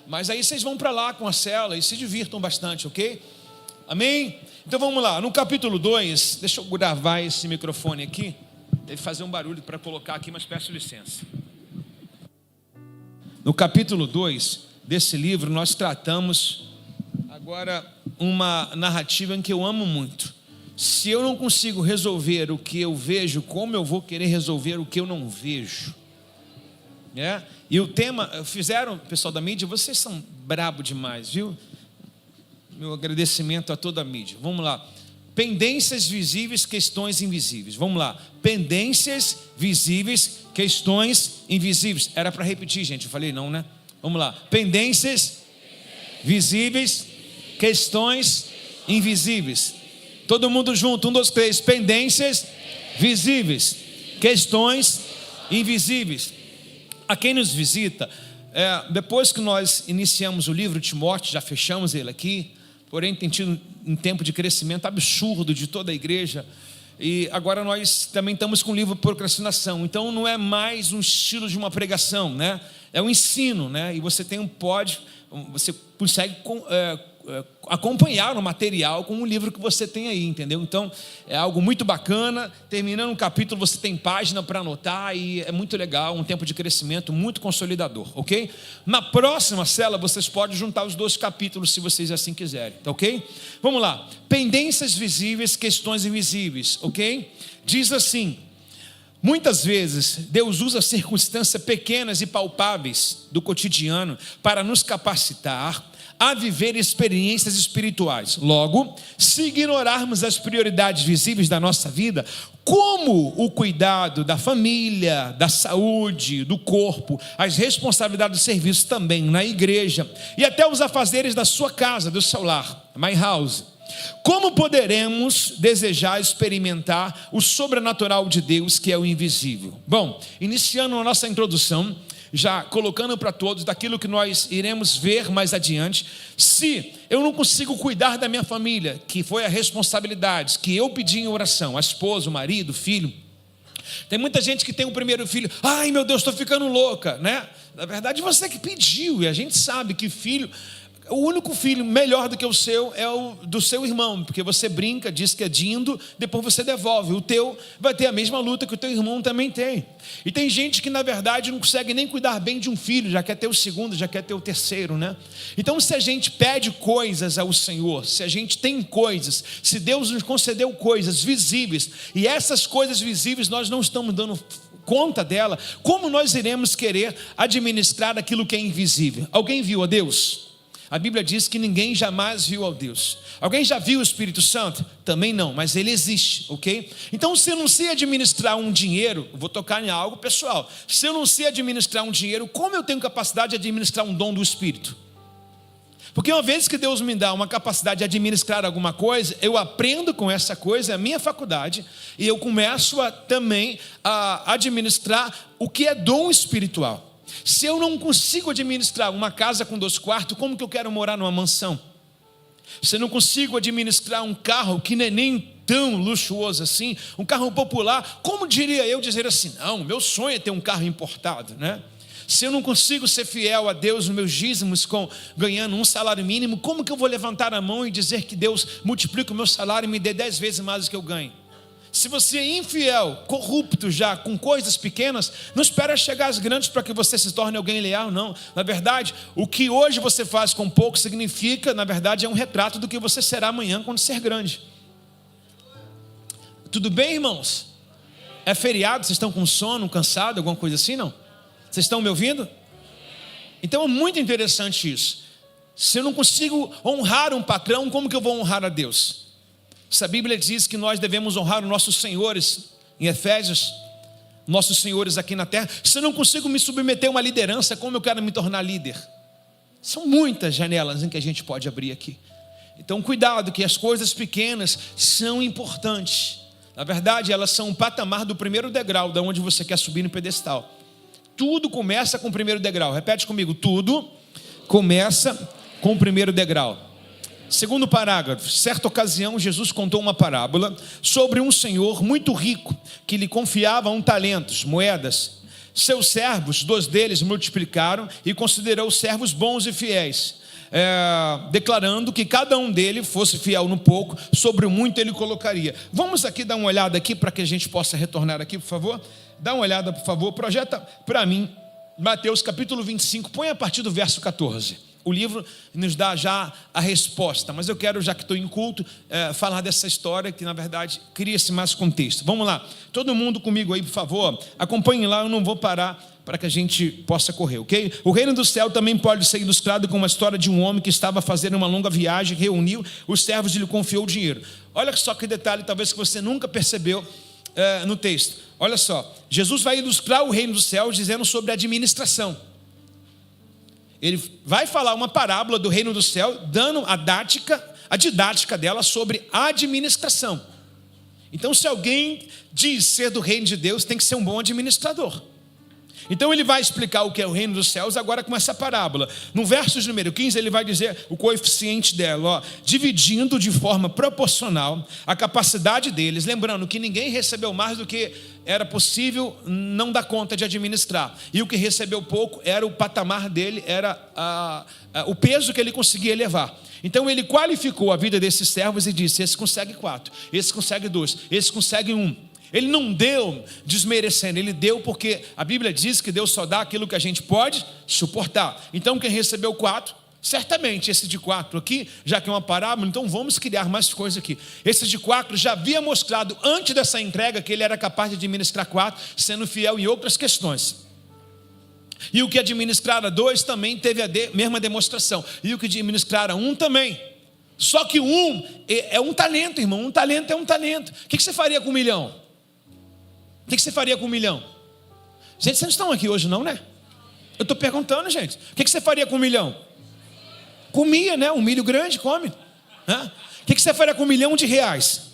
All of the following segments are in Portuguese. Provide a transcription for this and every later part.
Mas aí vocês vão para lá com a célula e se divirtam bastante, ok? Amém? Então vamos lá, no capítulo 2, deixa eu gravar esse microfone aqui, deve fazer um barulho para colocar aqui, mas peço licença. No capítulo 2 desse livro, nós tratamos agora uma narrativa em que eu amo muito. Se eu não consigo resolver o que eu vejo, como eu vou querer resolver o que eu não vejo? E o tema, fizeram, pessoal da mídia, vocês são brabo demais, viu? Meu agradecimento a toda a mídia. Vamos lá. Pendências visíveis, questões invisíveis. Vamos lá. Pendências visíveis, questões invisíveis. Era para repetir, gente. Eu falei não, né? Vamos lá. Pendências visíveis, questões invisíveis. Todo mundo junto. 1, 2, 3. Pendências visíveis, questões invisíveis. A quem nos visita, depois que nós iniciamos o livro de Timóteo, já fechamos ele aqui, porém tem tido um tempo de crescimento absurdo de toda a igreja, e agora nós também estamos com o livro Procrastinação. Então não é mais um estilo de uma pregação, né? É um ensino, né? E você você consegue acompanhar o material com o livro que você tem aí, entendeu? Então é algo muito bacana. Terminando um capítulo, você tem página para anotar e é muito legal, um tempo de crescimento muito consolidador, ok? Na próxima célula vocês podem juntar os 2 capítulos se vocês assim quiserem, tá ok? Vamos lá. Pendências visíveis, questões invisíveis, ok? Diz assim: muitas vezes Deus usa circunstâncias pequenas e palpáveis do cotidiano para nos capacitar a viver experiências espirituais. Logo, se ignorarmos as prioridades visíveis da nossa vida, como o cuidado da família, da saúde, do corpo, as responsabilidades do serviço também na igreja e até os afazeres da sua casa, do seu lar, my house, como poderemos desejar experimentar o sobrenatural de Deus, que é o invisível? Bom, iniciando a nossa introdução, já colocando para todos daquilo que nós iremos ver mais adiante. Se eu não consigo cuidar da minha família, que foi a responsabilidade que eu pedi em oração, a esposa, o marido, o filho. Tem muita gente que tem o primeiro filho, ai meu Deus, estou ficando louca, né? Na verdade você que pediu, e a gente sabe que filho, o único filho melhor do que o seu é o do seu irmão, porque você brinca, diz que é dindo, depois você devolve. O teu vai ter a mesma luta que o teu irmão também tem. E tem gente que na verdade não consegue nem cuidar bem de um filho, já quer ter o segundo, já quer ter o terceiro, né? Então se a gente pede coisas ao Senhor, se a gente tem coisas, se Deus nos concedeu coisas visíveis, e essas coisas visíveis nós não estamos dando conta dela, como nós iremos querer administrar aquilo que é invisível? Alguém viu a Deus? A Bíblia diz que ninguém jamais viu ao Deus. Alguém já viu o Espírito Santo? Também não, mas ele existe, ok? Então se eu não sei administrar um dinheiro, vou tocar em algo pessoal. Se eu não sei administrar um dinheiro, como eu tenho capacidade de administrar um dom do Espírito? Porque uma vez que Deus me dá uma capacidade de administrar alguma coisa, eu aprendo com essa coisa, é a minha faculdade, e eu começo também a administrar o que é dom espiritual. Se eu não consigo administrar uma casa com 2 quartos, como que eu quero morar numa mansão? Se eu não consigo administrar um carro que não é nem tão luxuoso assim, um carro popular, como diria eu dizer assim, não, meu sonho é ter um carro importado, né? Se eu não consigo ser fiel a Deus nos meus dízimos, ganhando um salário mínimo, como que eu vou levantar a mão e dizer que Deus multiplica o meu salário e me dê 10 vezes mais do que eu ganho? Se você é infiel, corrupto já, com coisas pequenas, não espera chegar às grandes para que você se torne alguém leal, não. Na verdade, o que hoje você faz com pouco significa, na verdade, é um retrato do que você será amanhã quando ser grande. Tudo bem, irmãos? É feriado, vocês estão com sono, cansado, alguma coisa assim, não? Vocês estão me ouvindo? Então é muito interessante isso. Se eu não consigo honrar um patrão, como que eu vou honrar a Deus? Essa Bíblia diz que nós devemos honrar os nossos senhores, em Efésios, nossos senhores aqui na terra. Se eu não consigo me submeter a uma liderança, como eu quero me tornar líder? São muitas janelas em que a gente pode abrir aqui. Então cuidado, que as coisas pequenas são importantes. Na verdade, elas são um patamar do primeiro degrau, da onde você quer subir no pedestal. Tudo começa com o primeiro degrau. Repete comigo, tudo começa com o primeiro degrau. Segundo parágrafo, certa ocasião Jesus contou uma parábola sobre um senhor muito rico que lhe confiava talentos, moedas. seus servos, 2 deles multiplicaram e considerou os servos bons e fiéis, declarando que cada um deles fosse fiel no pouco, sobre o muito ele colocaria. Vamos aqui dar uma olhada aqui para que a gente possa retornar aqui, por favor. Dá uma olhada, por favor, projeta para mim Mateus capítulo 25, põe a partir do verso 14. O livro nos dá já a resposta, mas eu quero, já que estou em culto, falar dessa história que na verdade cria-se mais contexto. Vamos lá, todo mundo comigo aí, por favor, acompanhem lá, eu não vou parar para que a gente possa correr, ok? O reino do céu também pode ser ilustrado com uma história de um homem que estava fazendo uma longa viagem, reuniu os servos e lhe confiou o dinheiro. Olha só que detalhe, talvez que você nunca percebeu no texto. Olha só, Jesus vai ilustrar o reino dos céus dizendo sobre administração. Ele vai falar uma parábola do reino do céu, dando a didática dela sobre administração. Então, se alguém diz ser do reino de Deus, tem que ser um bom administrador. Então ele vai explicar o que é o reino dos céus agora com essa parábola. No verso número 15 ele vai dizer o coeficiente dela, dividindo de forma proporcional a capacidade deles, lembrando que ninguém recebeu mais do que era possível não dar conta de administrar, e o que recebeu pouco era o patamar dele, era o peso que ele conseguia levar. Então ele qualificou a vida desses servos e disse: esse consegue 4, esse consegue 2, esse consegue 1. Ele não deu desmerecendo, ele deu porque a Bíblia diz que Deus só dá aquilo que a gente pode suportar. Então quem recebeu 4, certamente esse de 4 aqui, já que é uma parábola, então vamos criar mais coisas aqui. Esse de 4 já havia mostrado antes dessa entrega que ele era capaz de administrar 4, sendo fiel em outras questões. E o que administrara 2 também teve a mesma demonstração. E o que administrara 1 também. Só que 1 é um talento, irmão. Um talento é um talento. O que você faria com 1 milhão? O que você faria com 1 milhão? Gente, vocês não estão aqui hoje não, né? Eu estou perguntando, gente. O que você faria com 1 milhão? Comia, né? Um milho grande, come. O que você faria com 1 milhão de reais?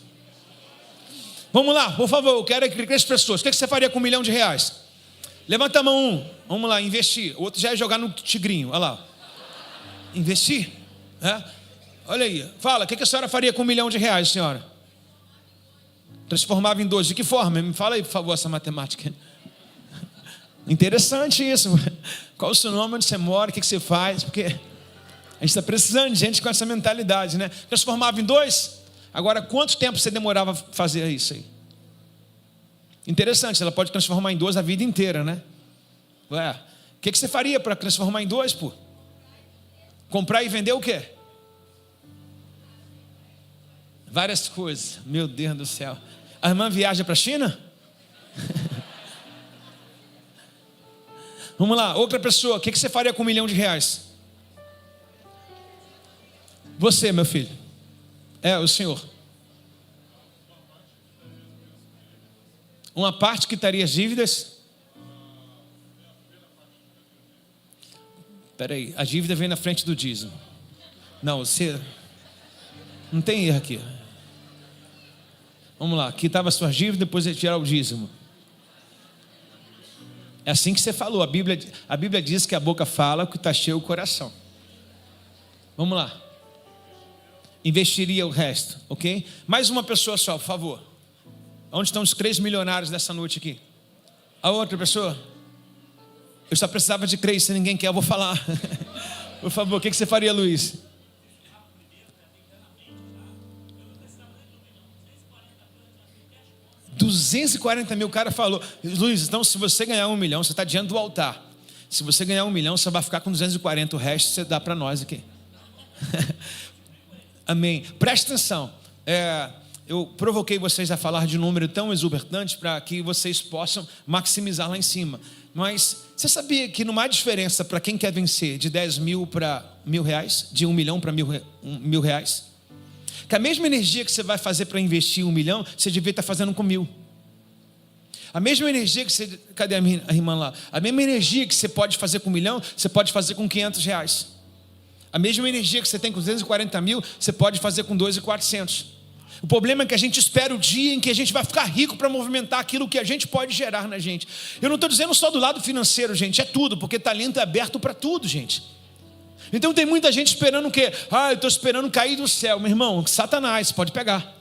Vamos lá, por favor, eu quero que as pessoas. O que você faria com 1 milhão de reais? Levanta a mão 1. Vamos lá, investir. O outro já ia jogar no tigrinho, olha lá. Investir? Olha aí, fala, o que a senhora faria com 1 milhão de reais, senhora? Transformava em 2, de que forma? Me fala aí, por favor, essa matemática. Interessante isso. Qual o seu nome, onde você mora, o que você faz? Porque a gente está precisando de gente com essa mentalidade, né? Transformava em 2? Agora, quanto tempo você demorava a fazer isso aí? Interessante, ela pode transformar em 2 a vida inteira, né? O que você faria para transformar em 2, pô? Comprar e vender o quê? Várias coisas, meu Deus do céu. A irmã viaja para a China? Vamos lá, outra pessoa, o que você faria com 1 milhão de reais? Você, meu filho. O senhor. Uma parte quitaria as dívidas? Espera aí, a dívida vem na frente do dízimo. Não, você... Não tem erro aqui. Vamos lá, quitava as suas dívidas, depois ia tirar o dízimo. É assim que você falou. A Bíblia diz que a boca fala o que está cheio o coração. Vamos lá. Investiria o resto, ok? Mais uma pessoa só, por favor. Onde estão os 3 milionários dessa noite aqui? A outra pessoa? Eu só precisava de 3, se ninguém quer eu vou falar. Por favor, o que você faria, Luiz? 240 mil, o cara falou: Luiz, então se você ganhar 1 milhão, você está diante do altar. Se você ganhar 1 milhão, você vai ficar com 240, o resto você dá para nós aqui. Amém. Preste atenção. Eu provoquei vocês a falar de um número tão exuberante para que vocês possam maximizar lá em cima. Mas você sabia que não há diferença para quem quer vencer de 10 mil para R$1.000, de 1 milhão para R$1.000? Que a mesma energia que você vai fazer para investir 1 milhão, você devia estar fazendo com 1.000. A mesma energia que você... Cadê a irmã lá? A mesma energia que você pode fazer com 1 milhão, você pode fazer com R$500. A mesma energia que você tem com 240 mil, você pode fazer com 2.400. O problema é que a gente espera o dia em que a gente vai ficar rico para movimentar aquilo que a gente pode gerar na gente. Eu não estou dizendo só do lado financeiro, gente, é tudo, porque talento é aberto para tudo, gente. Então tem muita gente esperando o quê? Eu estou esperando cair do céu. Meu irmão, Satanás, pode pegar.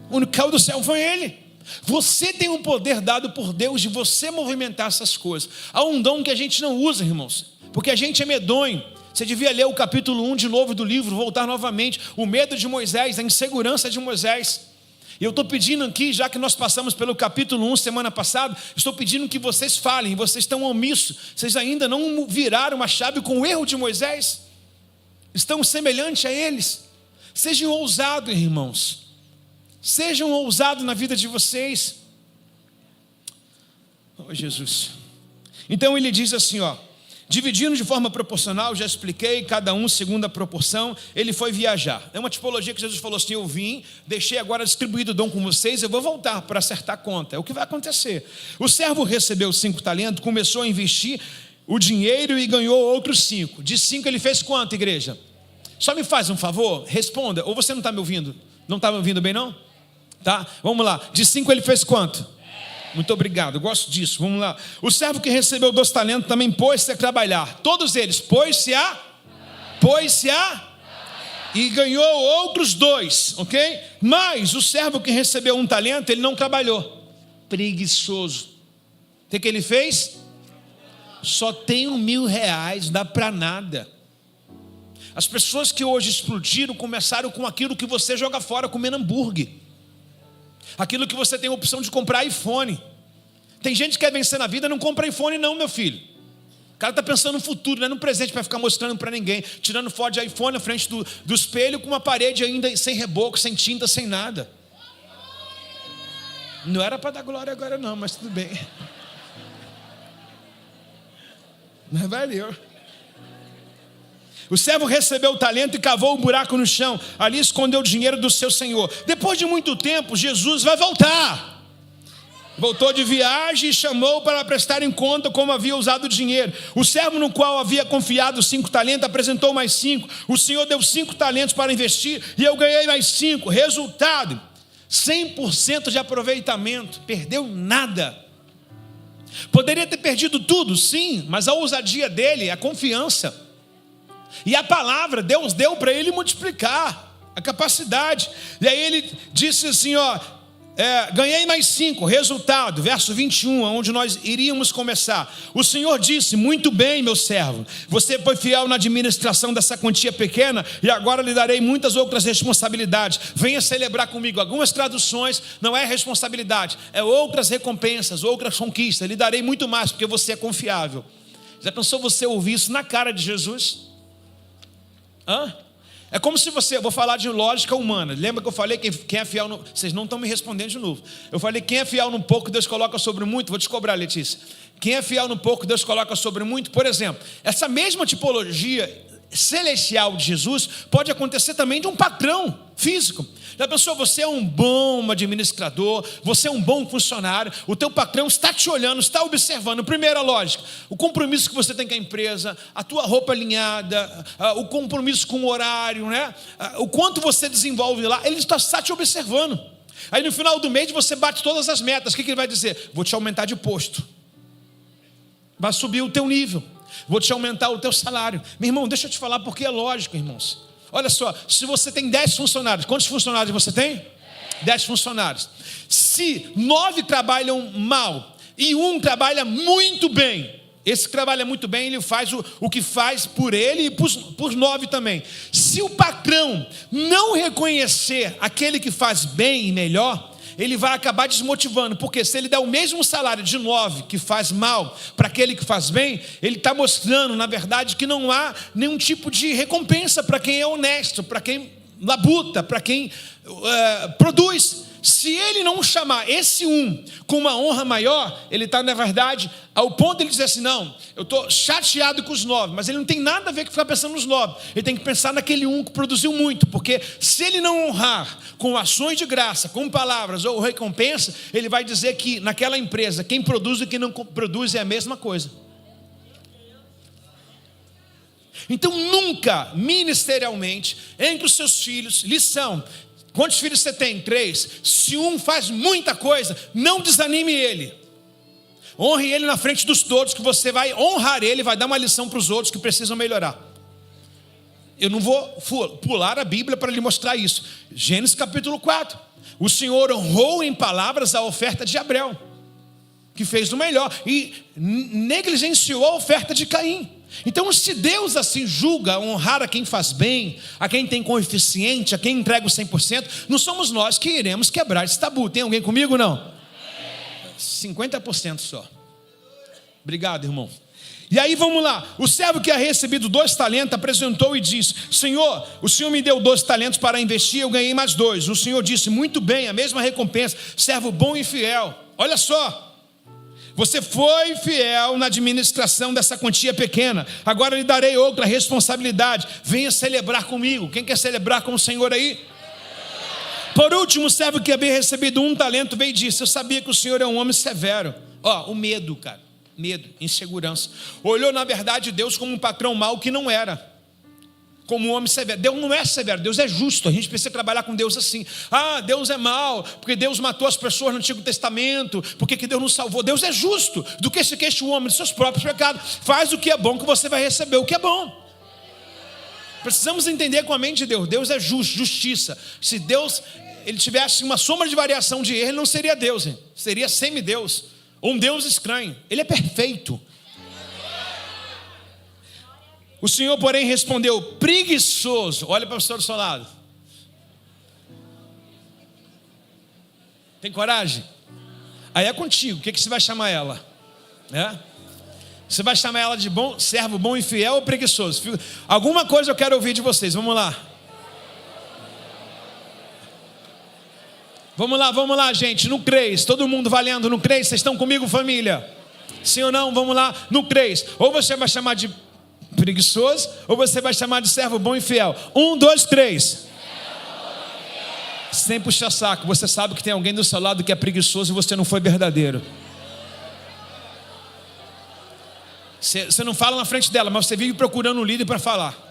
O único que caiu do céu foi ele. Você tem um poder dado por Deus de você movimentar essas coisas. Há um dom que a gente não usa, irmãos, porque a gente é medonho. Você devia ler o capítulo 1 de novo do livro, voltar novamente. O medo de Moisés, a insegurança de Moisés. E eu estou pedindo aqui, já que nós passamos pelo capítulo 1 semana passada, estou pedindo que vocês falem, vocês estão omissos. Vocês ainda não viraram a chave com o erro de Moisés? Estão semelhantes a eles? Sejam ousados, irmãos. Sejam ousados na vida de vocês. Oh, Jesus. Então ele diz assim, ó. Dividindo de forma proporcional, já expliquei, cada um segundo a proporção, ele foi viajar. É uma tipologia que Jesus falou assim, eu vim, deixei agora distribuído o dom com vocês, eu vou voltar para acertar a conta. É o que vai acontecer. O servo recebeu 5 talentos, começou a investir o dinheiro e ganhou outros 5. De 5 ele fez quanto, igreja? Só me faz um favor, responda, ou você não está me ouvindo? Não está me ouvindo bem não? Tá? Vamos lá, de 5 ele fez quanto? Muito obrigado, eu gosto disso, vamos lá. O servo que recebeu 2 talentos também pôs-se a trabalhar. Todos eles, pôs-se a e ganhou outros 2, ok? Mas o servo que recebeu 1 talento, ele não trabalhou. Preguiçoso. O que ele fez? Só tem R$1.000, dá para nada. As pessoas que hoje explodiram começaram com aquilo que você joga fora comendo hambúrguer. Aquilo que você tem a opção de comprar iPhone. Tem gente que quer vencer na vida, não compra iPhone não, meu filho. O cara está pensando no futuro, não é no presente para ficar mostrando para ninguém. Tirando foto de iPhone na frente do espelho, com uma parede ainda sem reboco, sem tinta, sem nada. Não era para dar glória agora não, mas tudo bem. Mas valeu. O servo recebeu o talento e cavou um buraco no chão. Ali escondeu o dinheiro do seu senhor. Depois de muito tempo, Jesus vai voltar. Voltou de viagem e chamou para prestar em conta como havia usado o dinheiro. O servo no qual havia confiado 5 talentos apresentou mais 5. O senhor deu 5 talentos para investir e eu ganhei mais 5. Resultado, 100% de aproveitamento. Perdeu nada. Poderia ter perdido tudo, sim, mas a ousadia dele, a confiança e a palavra, Deus deu para ele multiplicar a capacidade. E aí ele disse assim, ó, ganhei mais 5, resultado, verso 21, onde nós iríamos começar. O Senhor disse, muito bem, meu servo, você foi fiel na administração dessa quantia pequena e agora lhe darei muitas outras responsabilidades. Venha celebrar comigo. Algumas traduções não é responsabilidade, é outras recompensas, outras conquistas. Lhe darei muito mais porque você é confiável. Já pensou você ouvir isso na cara de Jesus? É como se você, vou falar de lógica humana. Lembra que eu falei quem é fiel no, vocês não estão me respondendo de novo. Eu falei quem é fiel no pouco, Deus coloca sobre muito. Vou te cobrar, Letícia. Quem é fiel no pouco, Deus coloca sobre muito. Por exemplo, essa mesma tipologia celestial de Jesus pode acontecer também de um patrão físico. Já pensou, você é um bom administrador, você é um bom funcionário, o teu patrão está te olhando, está observando. Primeira lógica, o compromisso que você tem com a empresa, a tua roupa alinhada, o compromisso com o horário, né? O quanto você desenvolve lá, ele está te observando. Aí no final do mês você bate todas as metas, o que ele vai dizer? Vou te aumentar de posto, vai subir o teu nível, vou te aumentar o teu salário. Meu irmão, deixa eu te falar porque é lógico, irmãos. Olha só, se você tem 10 funcionários, quantos funcionários você tem? 10 funcionários. Se 9 trabalham mal e 1 trabalha muito bem, esse que trabalha muito bem, ele faz o que faz por ele e por 9 também. Se o patrão não reconhecer aquele que faz bem e melhor, ele vai acabar desmotivando, porque se ele der o mesmo salário de 9 que faz mal para aquele que faz bem, ele está mostrando, na verdade, que não há nenhum tipo de recompensa para quem é honesto, para quem labuta, para quem produz. Se ele não chamar esse com uma honra maior, ele está, na verdade, ao ponto de ele dizer assim, não, eu estou chateado com os 9, mas ele não tem nada a ver com ficar pensando nos 9, ele tem que pensar naquele que produziu muito, porque se ele não honrar com ações de graça, com palavras ou recompensa, ele vai dizer que naquela empresa, quem produz e quem não produz é a mesma coisa. Então nunca, ministerialmente, entre os seus filhos, lição. Quantos filhos você tem? 3. Se um faz muita coisa, não desanime ele. Honre ele na frente dos todos, que você vai honrar ele, vai dar uma lição para os outros que precisam melhorar. Eu não vou pular a Bíblia para lhe mostrar isso. Gênesis capítulo 4. O Senhor honrou em palavras a oferta de Abel, que fez o melhor, e negligenciou a oferta de Caim. Então, se Deus assim julga honrar a quem faz bem, a quem tem coeficiente, a quem entrega o 100%, não somos nós que iremos quebrar esse tabu. Tem alguém comigo, não? 50% só. Obrigado, irmão. E aí vamos lá, o servo que havia recebido 2 talentos apresentou e disse: Senhor, o Senhor me deu 2 talentos para investir, eu ganhei mais 2. O Senhor disse: muito bem, a mesma recompensa, servo bom e fiel. Olha só, você foi fiel na administração dessa quantia pequena, agora lhe darei outra responsabilidade, venha celebrar comigo. Quem quer celebrar com o Senhor aí? Por último, o servo que havia recebido 1 talento veio e disse: eu sabia que o Senhor é um homem severo. Ó, o medo, cara. Medo, insegurança. Olhou na verdade Deus como um patrão mau que não era, como um homem severo. Deus não é severo, Deus é justo. A gente precisa trabalhar com Deus assim. Ah, Deus é mau, porque Deus matou as pessoas no Antigo Testamento, porque que Deus não salvou. Deus é justo. Do que se queixa o homem dos seus próprios pecados. Faz o que é bom, que você vai receber o que é bom. Precisamos entender com a mente de Deus. Deus é justo, justiça. Se Deus ele tivesse uma soma de variação de erro, ele não seria Deus, hein? Seria semideus, ou um Deus estranho. Ele é perfeito. O Senhor, porém, respondeu: preguiçoso. Olha para o pessoa do seu lado. Tem coragem? Aí é contigo. O que você vai chamar ela? Você vai chamar ela de bom, servo bom e fiel ou preguiçoso? Alguma coisa eu quero ouvir de vocês. Vamos lá. Vamos lá, gente. No CRES, todo mundo valendo no CRES. Vocês estão comigo, família? Sim ou não? Vamos lá. No CRES, ou você vai chamar de preguiçoso, ou você vai chamar de servo bom e fiel. 1, 2, 3. Sem puxar saco. Você sabe que tem alguém do seu lado que é preguiçoso e você não foi verdadeiro. Você não fala na frente dela, mas você vive procurando um líder para falar.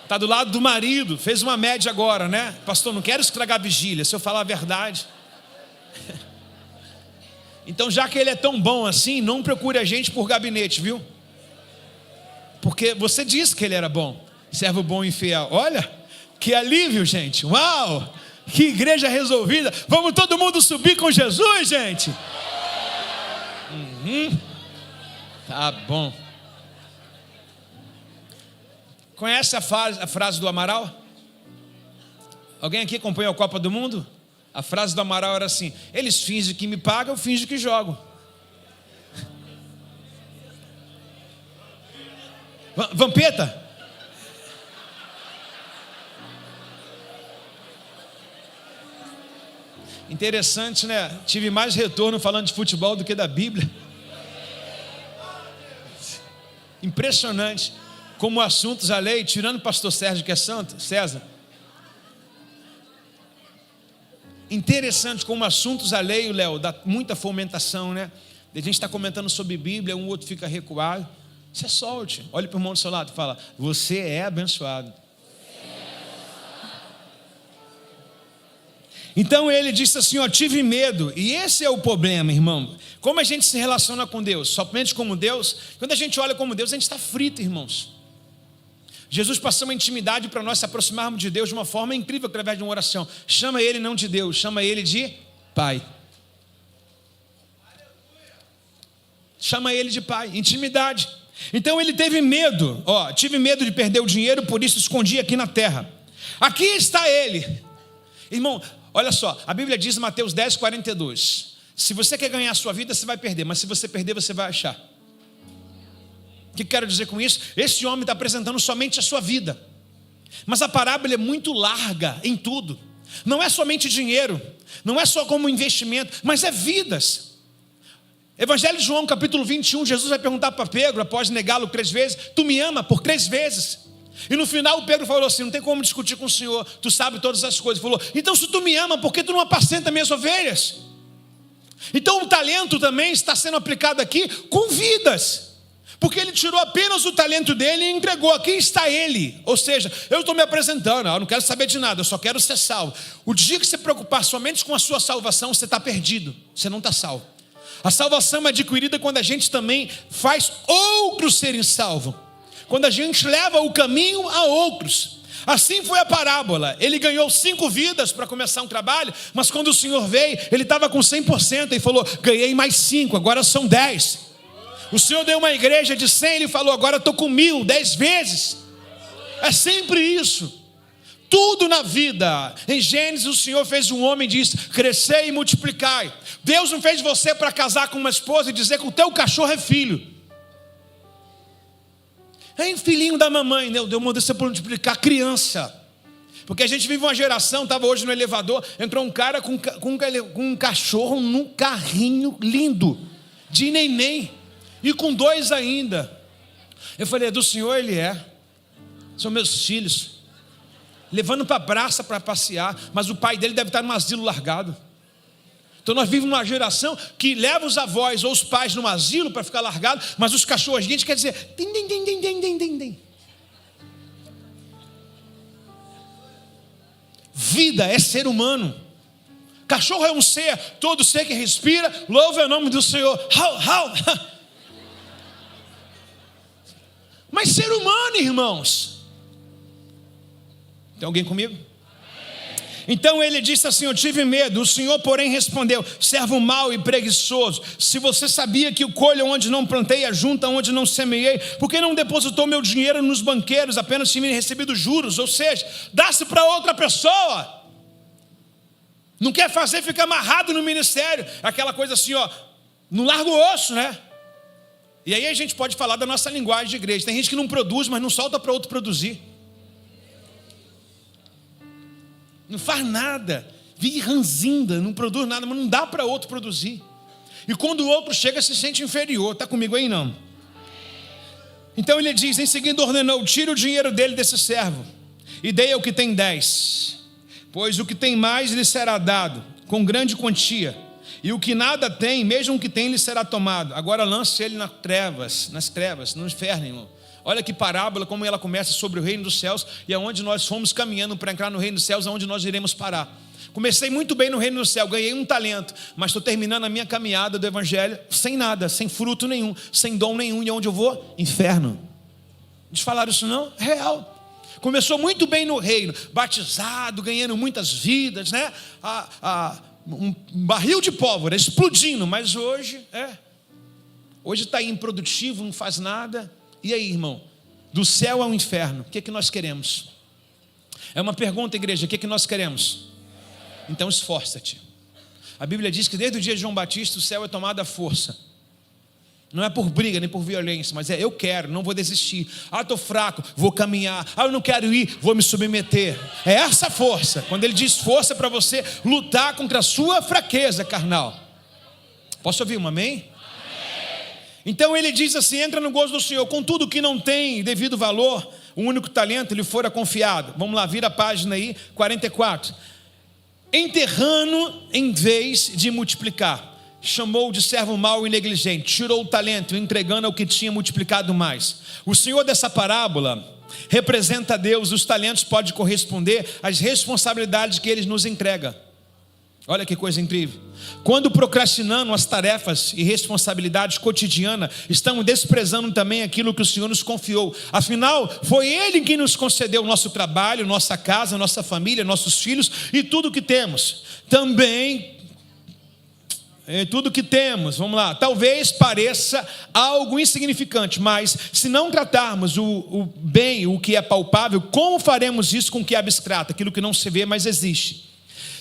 Está do lado do marido, fez uma média agora, né? Pastor, não quero estragar a vigília, se eu falar a verdade. Então, já que ele é tão bom assim, não procure a gente por gabinete, viu? Porque você disse que ele era bom, servo bom e fiel. Olha, que alívio, gente. Uau, que igreja resolvida. Vamos todo mundo subir com Jesus, gente. Tá bom. Conhece a frase do Amaral? Alguém aqui acompanhou a Copa do Mundo? A frase do Amaral era assim: eles fingem que me pagam, eu finjo que jogo. Vampeta? Interessante, né? Tive mais retorno falando de futebol do que da Bíblia. Impressionante. Como assuntos a lei, tirando o pastor Sérgio, que é santo, César. Interessante como assuntos a lei, Léo, dá muita fomentação, né? A gente está comentando sobre Bíblia, um outro fica recuado. Você solte, olhe para o irmão do seu lado e fala: você é abençoado. Então ele disse assim: ó, tive medo. E esse é o problema, irmão. Como a gente se relaciona com Deus? Somente como Deus? Quando a gente olha como Deus, a gente está frito, irmãos. Jesus passou uma intimidade para nós se aproximarmos de Deus de uma forma incrível através de uma oração. Chama ele não de Deus, chama ele de Pai. Chama ele de Pai, intimidade. Então ele teve medo, tive medo de perder o dinheiro, por isso escondi aqui na terra. Aqui está ele. Irmão, olha só, a Bíblia diz em Mateus 10, 42. Se você quer ganhar a sua vida, você vai perder, mas se você perder, você vai achar. O que quero dizer com isso? Esse homem está apresentando somente a sua vida. Mas a parábola é muito larga em tudo. Não é somente dinheiro, não é só como investimento, mas é vidas. Evangelho de João, capítulo 21, Jesus vai perguntar para Pedro, após negá-lo 3 vezes: tu me ama por 3 vezes? E no final Pedro falou assim: não tem como discutir com o Senhor, tu sabe todas as coisas. Falou: então se tu me ama, por que tu não apacenta minhas ovelhas? Então o talento também está sendo aplicado aqui com vidas. Porque ele tirou apenas o talento dele e entregou. Aqui está ele. Ou seja, eu estou me apresentando, eu não quero saber de nada, eu só quero ser salvo. O dia que você preocupar somente com a sua salvação, você está perdido, você não está salvo. A salvação é adquirida quando a gente também faz outros serem salvos. quando a gente leva o caminho a outros. Assim foi a parábola. Ele ganhou 5 vidas para começar um trabalho, mas quando o Senhor veio, ele estava com 100% e falou: ganhei mais 5, agora são 10. O Senhor deu uma igreja de 100, ele falou: agora estou com 1000, 10 vezes. É sempre isso. Tudo na vida. Em Gênesis o Senhor fez um homem e disse: crescei e multiplicai. Deus não fez você para casar com uma esposa e dizer que o teu cachorro é filho. É filhinho da mamãe, né? Deus mandou você para multiplicar criança. Porque a gente vive uma geração, estava hoje no elevador, entrou um cara com um cachorro num carrinho lindo, de neném, e com 2 ainda. Eu falei: é do Senhor? Ele é. São meus filhos. Levando para a praça para passear, mas o pai dele deve estar num asilo largado. Então nós vivemos numa geração que leva os avós ou os pais num asilo para ficar largado, mas os cachorros, a gente quer dizer din, din, din, din, din, din, din, din. Vida é ser humano. Cachorro é um ser, todo ser que respira, louva o nome do Senhor. Mas ser humano, irmãos. Tem alguém comigo? Então ele disse assim: eu tive medo. O Senhor, porém, respondeu: servo mau e preguiçoso, se você sabia que o colho onde não plantei, a junta onde não semeei, por que não depositou meu dinheiro nos banqueiros, apenas tinha recebido juros? Ou seja, dá-se para outra pessoa. Não quer fazer, fica amarrado no ministério. Aquela coisa assim, ó, no largo osso, né? E aí a gente pode falar da nossa linguagem de igreja. Tem gente que não produz, mas não solta para outro produzir. Não faz nada, vive ranzinda, não produz nada, mas não dá para outro produzir. E quando o outro chega, se sente inferior. Está comigo aí, não? Então ele diz, em seguida ordenou: tire o dinheiro dele desse servo e dê ao que tem 10, pois o que tem mais lhe será dado com grande quantia, e o que nada tem, mesmo o que tem, lhe será tomado. Agora lance ele nas trevas, no inferno, irmão. Olha que parábola, como ela começa sobre o reino dos céus e aonde nós fomos caminhando para entrar no reino dos céus, aonde nós iremos parar. Comecei muito bem no reino do céu, ganhei um talento, mas estou terminando a minha caminhada do evangelho sem nada, sem fruto nenhum, sem dom nenhum. E onde eu vou? Inferno. Eles falaram isso não? Real. Começou muito bem no reino, batizado, ganhando muitas vidas, né? Um barril de pólvora explodindo, mas hoje está improdutivo, não faz nada. E aí, irmão, do céu ao inferno, o que é que nós queremos? É uma pergunta, igreja, o que é que nós queremos? Então esforça-te. A Bíblia diz que desde o dia de João Batista o céu é tomado à força. Não é por briga, nem por violência, mas eu quero, não vou desistir. Estou fraco, vou caminhar. Eu não quero ir, vou me submeter. É essa força. Quando ele diz força, para você lutar contra a sua fraqueza carnal. Posso ouvir um amém? Então ele diz assim: entra no gozo do Senhor. Contudo, que não tem devido valor, o único talento lhe fora confiado. Vamos lá, vira a página aí, 44. Enterrando em vez de multiplicar, chamou de servo mau e negligente, tirou o talento, entregando ao que tinha multiplicado mais. O Senhor dessa parábola representa a Deus. Os talentos podem corresponder às responsabilidades que Ele nos entrega. Olha que coisa incrível. Quando procrastinando as tarefas e responsabilidades cotidianas, estamos desprezando também aquilo que o Senhor nos confiou. Afinal, foi Ele quem nos concedeu o nosso trabalho, nossa casa, nossa família, nossos filhos e tudo que temos. Também, tudo que temos, vamos lá, talvez pareça algo insignificante, mas se não tratarmos o bem, o que é palpável, como faremos isso com o que é abstrato, aquilo que não se vê, mas existe?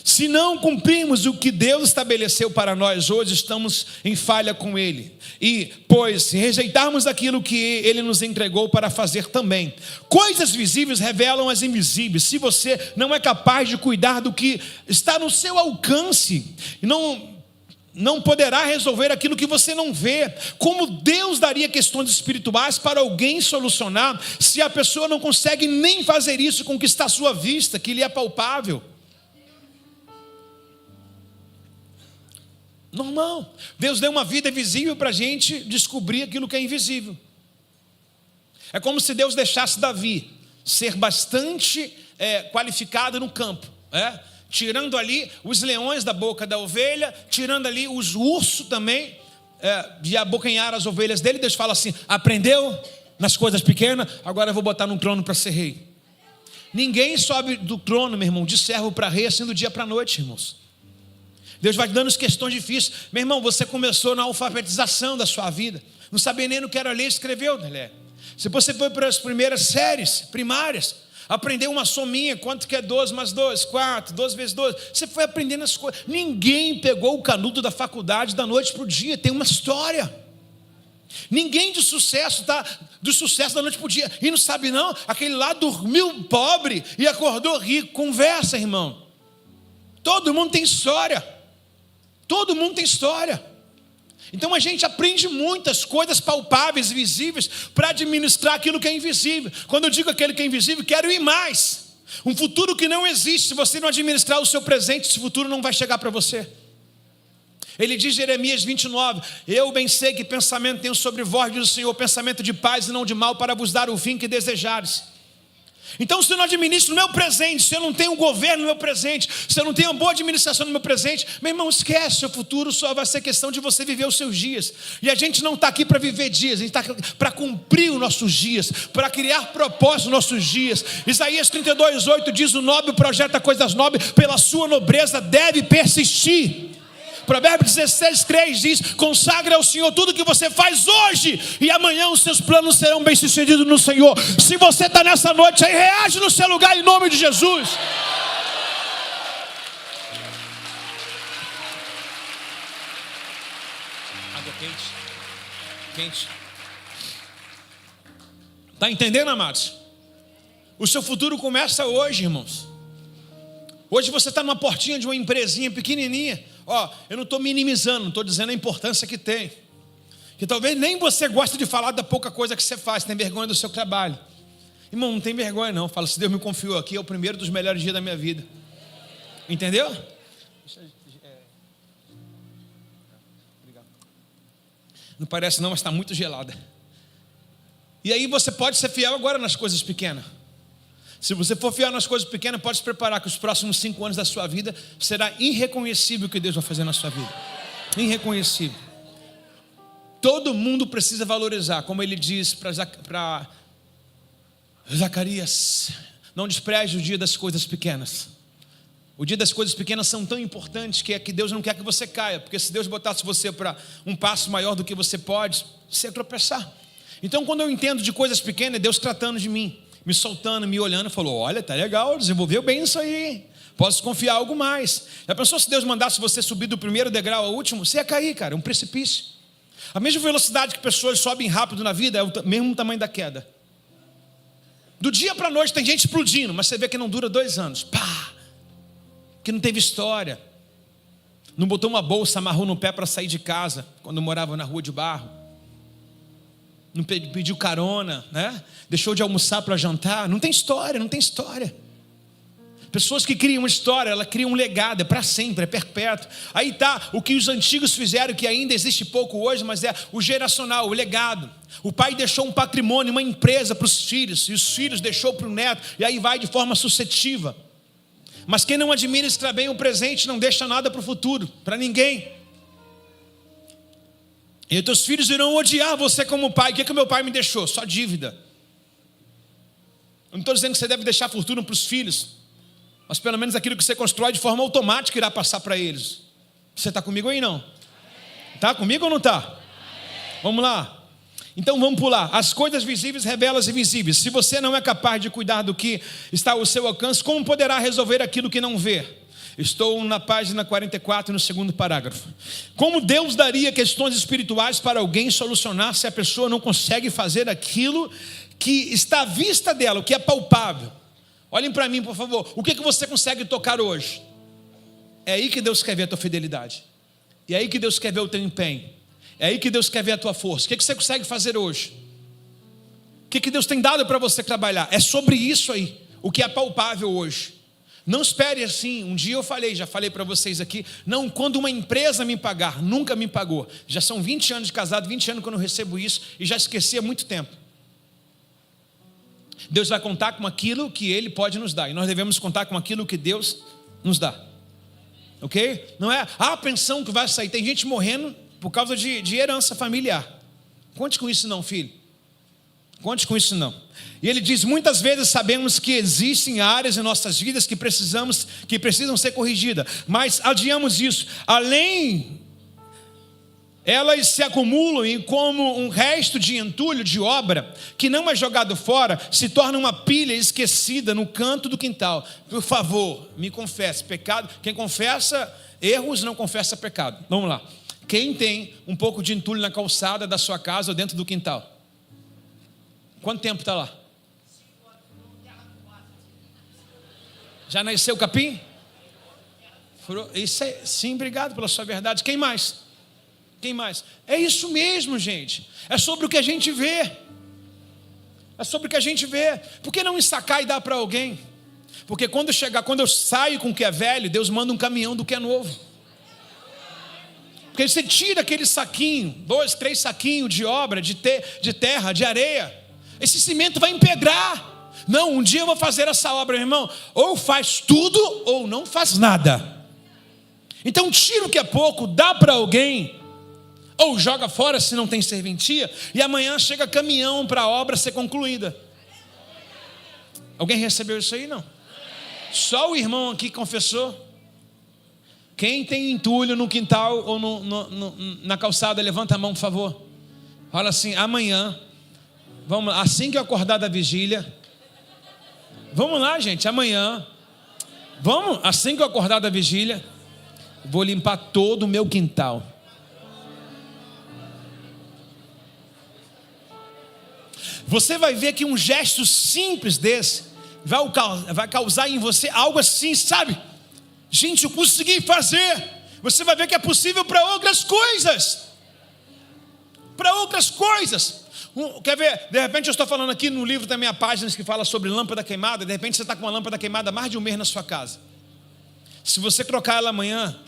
Se não cumprirmos o que Deus estabeleceu para nós hoje, estamos em falha com Ele. E, pois, se rejeitarmos aquilo que Ele nos entregou para fazer também. Coisas visíveis revelam as invisíveis. Se você não é capaz de cuidar do que está no seu alcance, não poderá resolver aquilo que você não vê. Como Deus daria questões espirituais para alguém solucionar, se a pessoa não consegue nem fazer isso com o que está à sua vista, que lhe é palpável? Normal. Deus deu uma vida visível para a gente descobrir aquilo que é invisível. É como se Deus deixasse Davi ser bastante qualificado no campo, tirando ali os leões da boca da ovelha, tirando ali os ursos também de abocanhar as ovelhas dele. Deus fala assim: aprendeu? nas coisas pequenas, agora eu vou botar num trono para ser rei. Ninguém sobe do trono, meu irmão, de servo para rei, assim do dia para a noite, irmãos. Deus vai te dando as questões difíceis. Meu irmão, você começou na alfabetização da sua vida, não sabia nem no que era ler e escreveu, né? Se você foi para as primeiras séries primárias, aprendeu uma sominha, quanto que é 12 mais 2, 4, 12 vezes 12, você foi aprendendo as coisas. Ninguém pegou o canudo da faculdade da noite para o dia, tem uma história. Ninguém de sucesso do sucesso da noite para o dia, e não sabe não, aquele lá dormiu pobre e acordou rico. Conversa, irmão. Todo mundo tem história. Todo mundo tem história. Então a gente aprende muitas coisas palpáveis e visíveis para administrar aquilo que é invisível. Quando eu digo aquele que é invisível, quero ir mais. Um futuro que não existe. Se você não administrar o seu presente, esse futuro não vai chegar para você. Ele diz em Jeremias 29, eu bem sei que pensamento tenho sobre vós, diz o Senhor, pensamento de paz e não de mal, para vos dar o fim que desejares. Então, se eu não administro o meu presente, se eu não tenho um governo no meu presente, se eu não tenho uma boa administração no meu presente, meu irmão, esquece, seu futuro só vai ser questão de você viver os seus dias. E a gente não está aqui para viver dias, a gente está para cumprir os nossos dias, para criar propósitos nos nossos dias. Isaías 32:8 diz, o nobre projeta coisas nobres, pela sua nobreza deve persistir. Provérbios 16:3 diz, consagra ao Senhor tudo que você faz hoje, e amanhã os seus planos serão bem-sucedidos no Senhor. Se você está nessa noite aí, reage no seu lugar em nome de Jesus. Água quente. Está entendendo, amados? O seu futuro começa hoje, irmãos. Hoje você está numa portinha de uma empresinha pequenininha. Eu não estou minimizando, não estou dizendo a importância que tem. Que talvez nem você goste de falar da pouca coisa que você faz, tem vergonha do seu trabalho. Irmão, não tem vergonha não. Fala, se Deus me confiou aqui, é o primeiro dos melhores dias da minha vida. Entendeu? Não parece não, mas está muito gelada. E aí você pode ser fiel agora nas coisas pequenas. Se você for fiel nas coisas pequenas, pode se preparar que os próximos 5 anos da sua vida será irreconhecível o que Deus vai fazer na sua vida. Irreconhecível. Todo mundo precisa valorizar, como ele diz para Zacarias, não despreze o dia das coisas pequenas. O dia das coisas pequenas são tão importantes que Deus não quer que você caia, porque se Deus botasse você para um passo maior do que você pode, você ia tropeçar. Então quando eu entendo de coisas pequenas, é Deus tratando de mim, me soltando, me olhando, falou, olha, tá legal, desenvolveu bem isso aí, posso confiar algo mais. Já pensou se Deus mandasse você subir do primeiro degrau ao último? Você ia cair, cara, um precipício. A mesma velocidade que pessoas sobem rápido na vida é o mesmo tamanho da queda. Do dia para a noite tem gente explodindo, mas você vê que não dura 2 anos. Pá! Que não teve história. Não botou uma bolsa, amarrou no pé para sair de casa, quando morava na rua de barro. Não pediu carona, né? Deixou de almoçar para jantar. Não tem história, não tem história. Pessoas que criam uma história, ela cria um legado, é para sempre, é perpétuo. Aí está o que os antigos fizeram, que ainda existe pouco hoje, mas é o geracional, o legado. O pai deixou um patrimônio, uma empresa para os filhos, e os filhos deixou para o neto, e aí vai de forma sucessiva. Mas quem não administra bem o presente não deixa nada para o futuro, para ninguém. E os teus filhos irão odiar você como pai. O que o meu pai me deixou? Só dívida. Eu não estou dizendo que você deve deixar fortuna para os filhos, mas pelo menos aquilo que você constrói de forma automática irá passar para eles. Você está comigo aí não? Está comigo ou não está? Vamos lá. Então vamos pular. As coisas visíveis revelam as invisíveis. Se você não é capaz de cuidar do que está ao seu alcance, como poderá resolver aquilo que não vê? Estou na página 44, no segundo parágrafo. Como Deus daria questões espirituais para alguém solucionar se a pessoa não consegue fazer aquilo que está à vista dela, o que é palpável? Olhem para mim, por favor. O que você consegue tocar hoje? É aí que Deus quer ver a tua fidelidade. E é aí que Deus quer ver o teu empenho. É aí que Deus quer ver a tua força. O que você consegue fazer hoje? O que Deus tem dado para você trabalhar? É sobre isso aí, o que é palpável hoje. Não espere assim. Um dia eu já falei para vocês aqui, não, quando uma empresa me pagar, nunca me pagou. Já são 20 anos de casado, 20 anos que eu não recebo isso, e já esqueci há muito tempo. Deus vai contar com aquilo que Ele pode nos dar, e nós devemos contar com aquilo que Deus nos dá. Ok? Não é a pensão que vai sair. Tem gente morrendo por causa de herança familiar. Conte com isso não, filho. Conte com isso não. E ele diz: muitas vezes sabemos que existem áreas em nossas vidas que precisam ser corrigidas, mas adiamos isso. Além, elas se acumulam e, como um resto de entulho de obra que não é jogado fora, se torna uma pilha esquecida no canto do quintal. Por favor, me confesse pecado. Quem confessa erros não confessa pecado. Vamos lá. Quem tem um pouco de entulho na calçada da sua casa ou dentro do quintal? Quanto tempo está lá? Já nasceu capim? Isso é, sim, obrigado pela sua verdade. Quem mais? Quem mais? É isso mesmo, gente. É sobre o que a gente vê. É sobre o que a gente vê. Por que não ensacar e dar para alguém? Porque quando eu saio com o que é velho, Deus manda um caminhão do que é novo. Porque você tira aquele saquinho, 2, 3 saquinhos de obra, de terra, de areia, esse cimento vai empedrar. Não, um dia eu vou fazer essa obra, meu irmão. Ou faz tudo ou não faz nada. Então tira o que é pouco, dá para alguém, ou joga fora se não tem serventia, e amanhã chega caminhão para a obra ser concluída. Alguém recebeu isso aí? Não. Só o irmão aqui confessou. Quem tem entulho no quintal ou na calçada, levanta a mão, por favor. Fala assim: amanhã, vamos, assim que eu acordar da vigília, vamos lá, gente, amanhã, vamos, assim que eu acordar da vigília, vou limpar todo o meu quintal. Você vai ver que um gesto simples desse vai causar em você algo assim, sabe? Gente, eu consegui fazer. Você vai ver que é possível para outras coisas. Para outras coisas. Quer ver? De repente eu estou falando aqui no livro também, há páginas que fala sobre lâmpada queimada. De repente você está com uma lâmpada queimada há mais de um mês na sua casa. Se você trocar ela amanhã,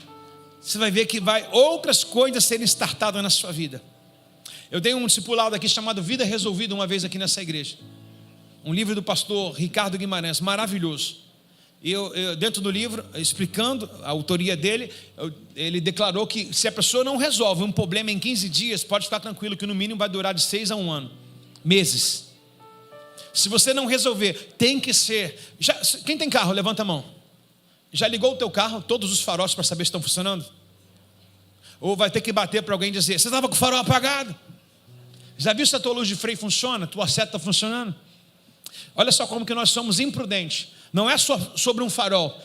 você vai ver que vai outras coisas serem startadas na sua vida. Eu dei um discipulado aqui chamado Vida Resolvida uma vez aqui nessa igreja. Um livro do pastor Ricardo Guimarães, maravilhoso. Eu dentro do livro, explicando a autoria dele, ele declarou que se a pessoa não resolve um problema em 15 dias, pode ficar tranquilo que no mínimo vai durar de 6 a 1 ano, meses. Se você não resolver, tem que ser. Quem tem carro, levanta a mão. Já ligou o teu carro, todos os faróis para saber se estão funcionando? Ou vai ter que bater para alguém e dizer: você estava com o farol apagado? Já viu se a tua luz de freio funciona? Tua seta está funcionando? Olha só como que nós somos imprudentes. Não é só sobre um farol,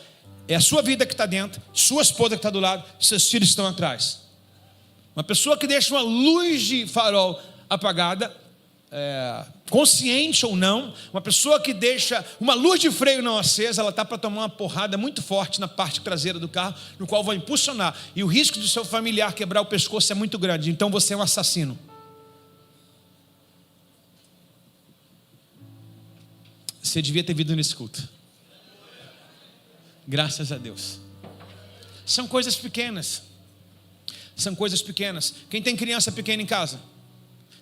é a sua vida que está dentro, sua esposa que está do lado, seus filhos estão atrás. Uma pessoa que deixa uma luz de farol apagada, consciente ou não, uma pessoa que deixa uma luz de freio não acesa, ela está para tomar uma porrada muito forte na parte traseira do carro, no qual vai impulsionar, e o risco do seu familiar quebrar o pescoço é muito grande. Então você é um assassino. Você devia ter vindo nesse culto. Graças a Deus. São coisas pequenas. São coisas pequenas. Quem tem criança pequena em casa,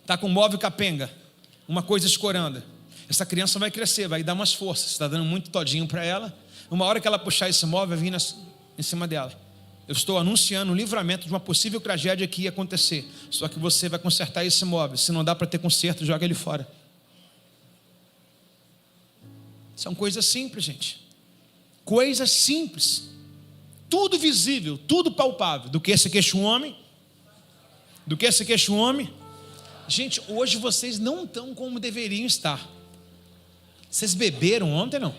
está com móvel capenga, uma coisa escorando, essa criança vai crescer, vai dar umas forças. Você está dando muito todinho para ela. Uma hora que ela puxar esse móvel, vai vir em cima dela. Eu estou anunciando o livramento de uma possível tragédia que ia acontecer. Só que você vai consertar esse móvel. Se não dá para ter conserto, joga ele fora. São coisas simples, gente. Coisas simples. Tudo visível, tudo palpável. Do que se queixa um homem? Do que se queixa um homem? Gente, hoje vocês não estão como deveriam estar. Vocês beberam ontem, não?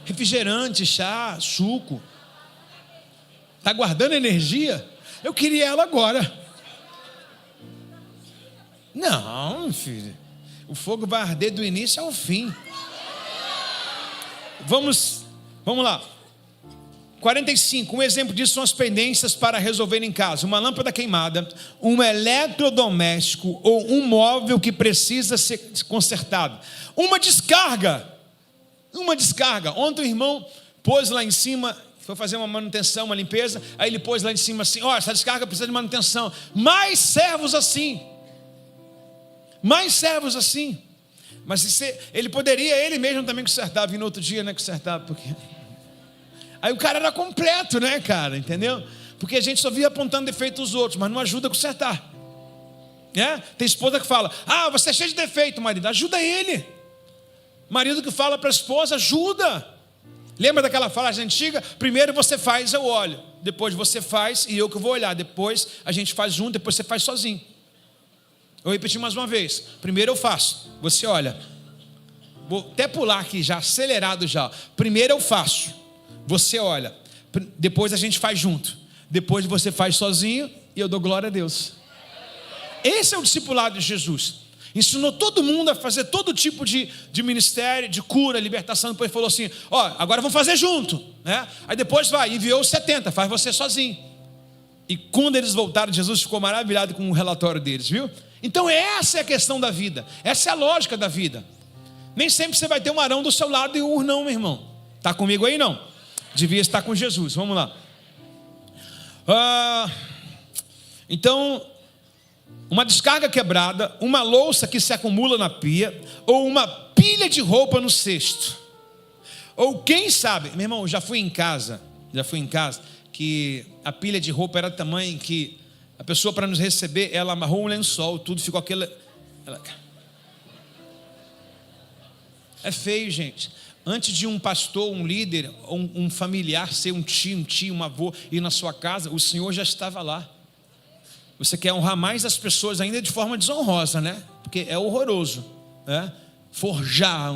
Refrigerante, chá, suco. Está guardando energia? Eu queria ela agora. Não, filho. O fogo vai arder do início ao fim. Vamos lá. 45, um exemplo disso são as pendências para resolver em casa. Uma lâmpada queimada, um eletrodoméstico ou um móvel que precisa ser consertado. Uma descarga. Ontem o irmão pôs lá em cima, foi fazer uma manutenção, uma limpeza, aí ele pôs lá em cima assim: essa descarga precisa de manutenção. Mais servos assim. Mas ele poderia ele mesmo também consertar, vir no outro dia, né, consertar, porque... Aí o cara era completo, né, cara, entendeu? Porque a gente só via apontando defeito dos outros, mas não ajuda a consertar. Tem esposa que fala, você é cheio de defeito, marido, ajuda ele. Marido que fala para a esposa, ajuda. Lembra daquela frase antiga? Primeiro você faz, eu olho. Depois você faz e eu que vou olhar. Depois a gente faz junto, depois você faz sozinho. Eu repeti mais uma vez. Primeiro eu faço, você olha. Vou até pular aqui já, acelerado já. Primeiro eu faço, você olha. Depois a gente faz junto. Depois você faz sozinho e eu dou glória a Deus. Esse é o discipulado de Jesus. Ensinou todo mundo a fazer todo tipo de ministério, de cura, libertação. Depois falou assim, agora vamos fazer junto, Aí depois enviou os 70, faz você sozinho. E quando eles voltaram, Jesus ficou maravilhado com o relatório deles, viu? Então essa é a questão da vida, essa é a lógica da vida. Nem sempre você vai ter um Arão do seu lado e um Ur não, meu irmão. Está comigo aí não? Devia estar com Jesus, vamos lá. Então, uma descarga quebrada, uma louça que se acumula na pia, ou uma pilha de roupa no cesto. Ou quem sabe, meu irmão, já fui em casa, que a pilha de roupa era tamanho que a pessoa, para nos receber, ela amarrou um lençol, tudo ficou É feio, gente. Antes de um pastor, um líder, um familiar ser um tio, um avô, ir na sua casa, o Senhor já estava lá. Você quer honrar mais as pessoas ainda de forma desonrosa, Porque é horroroso, forjar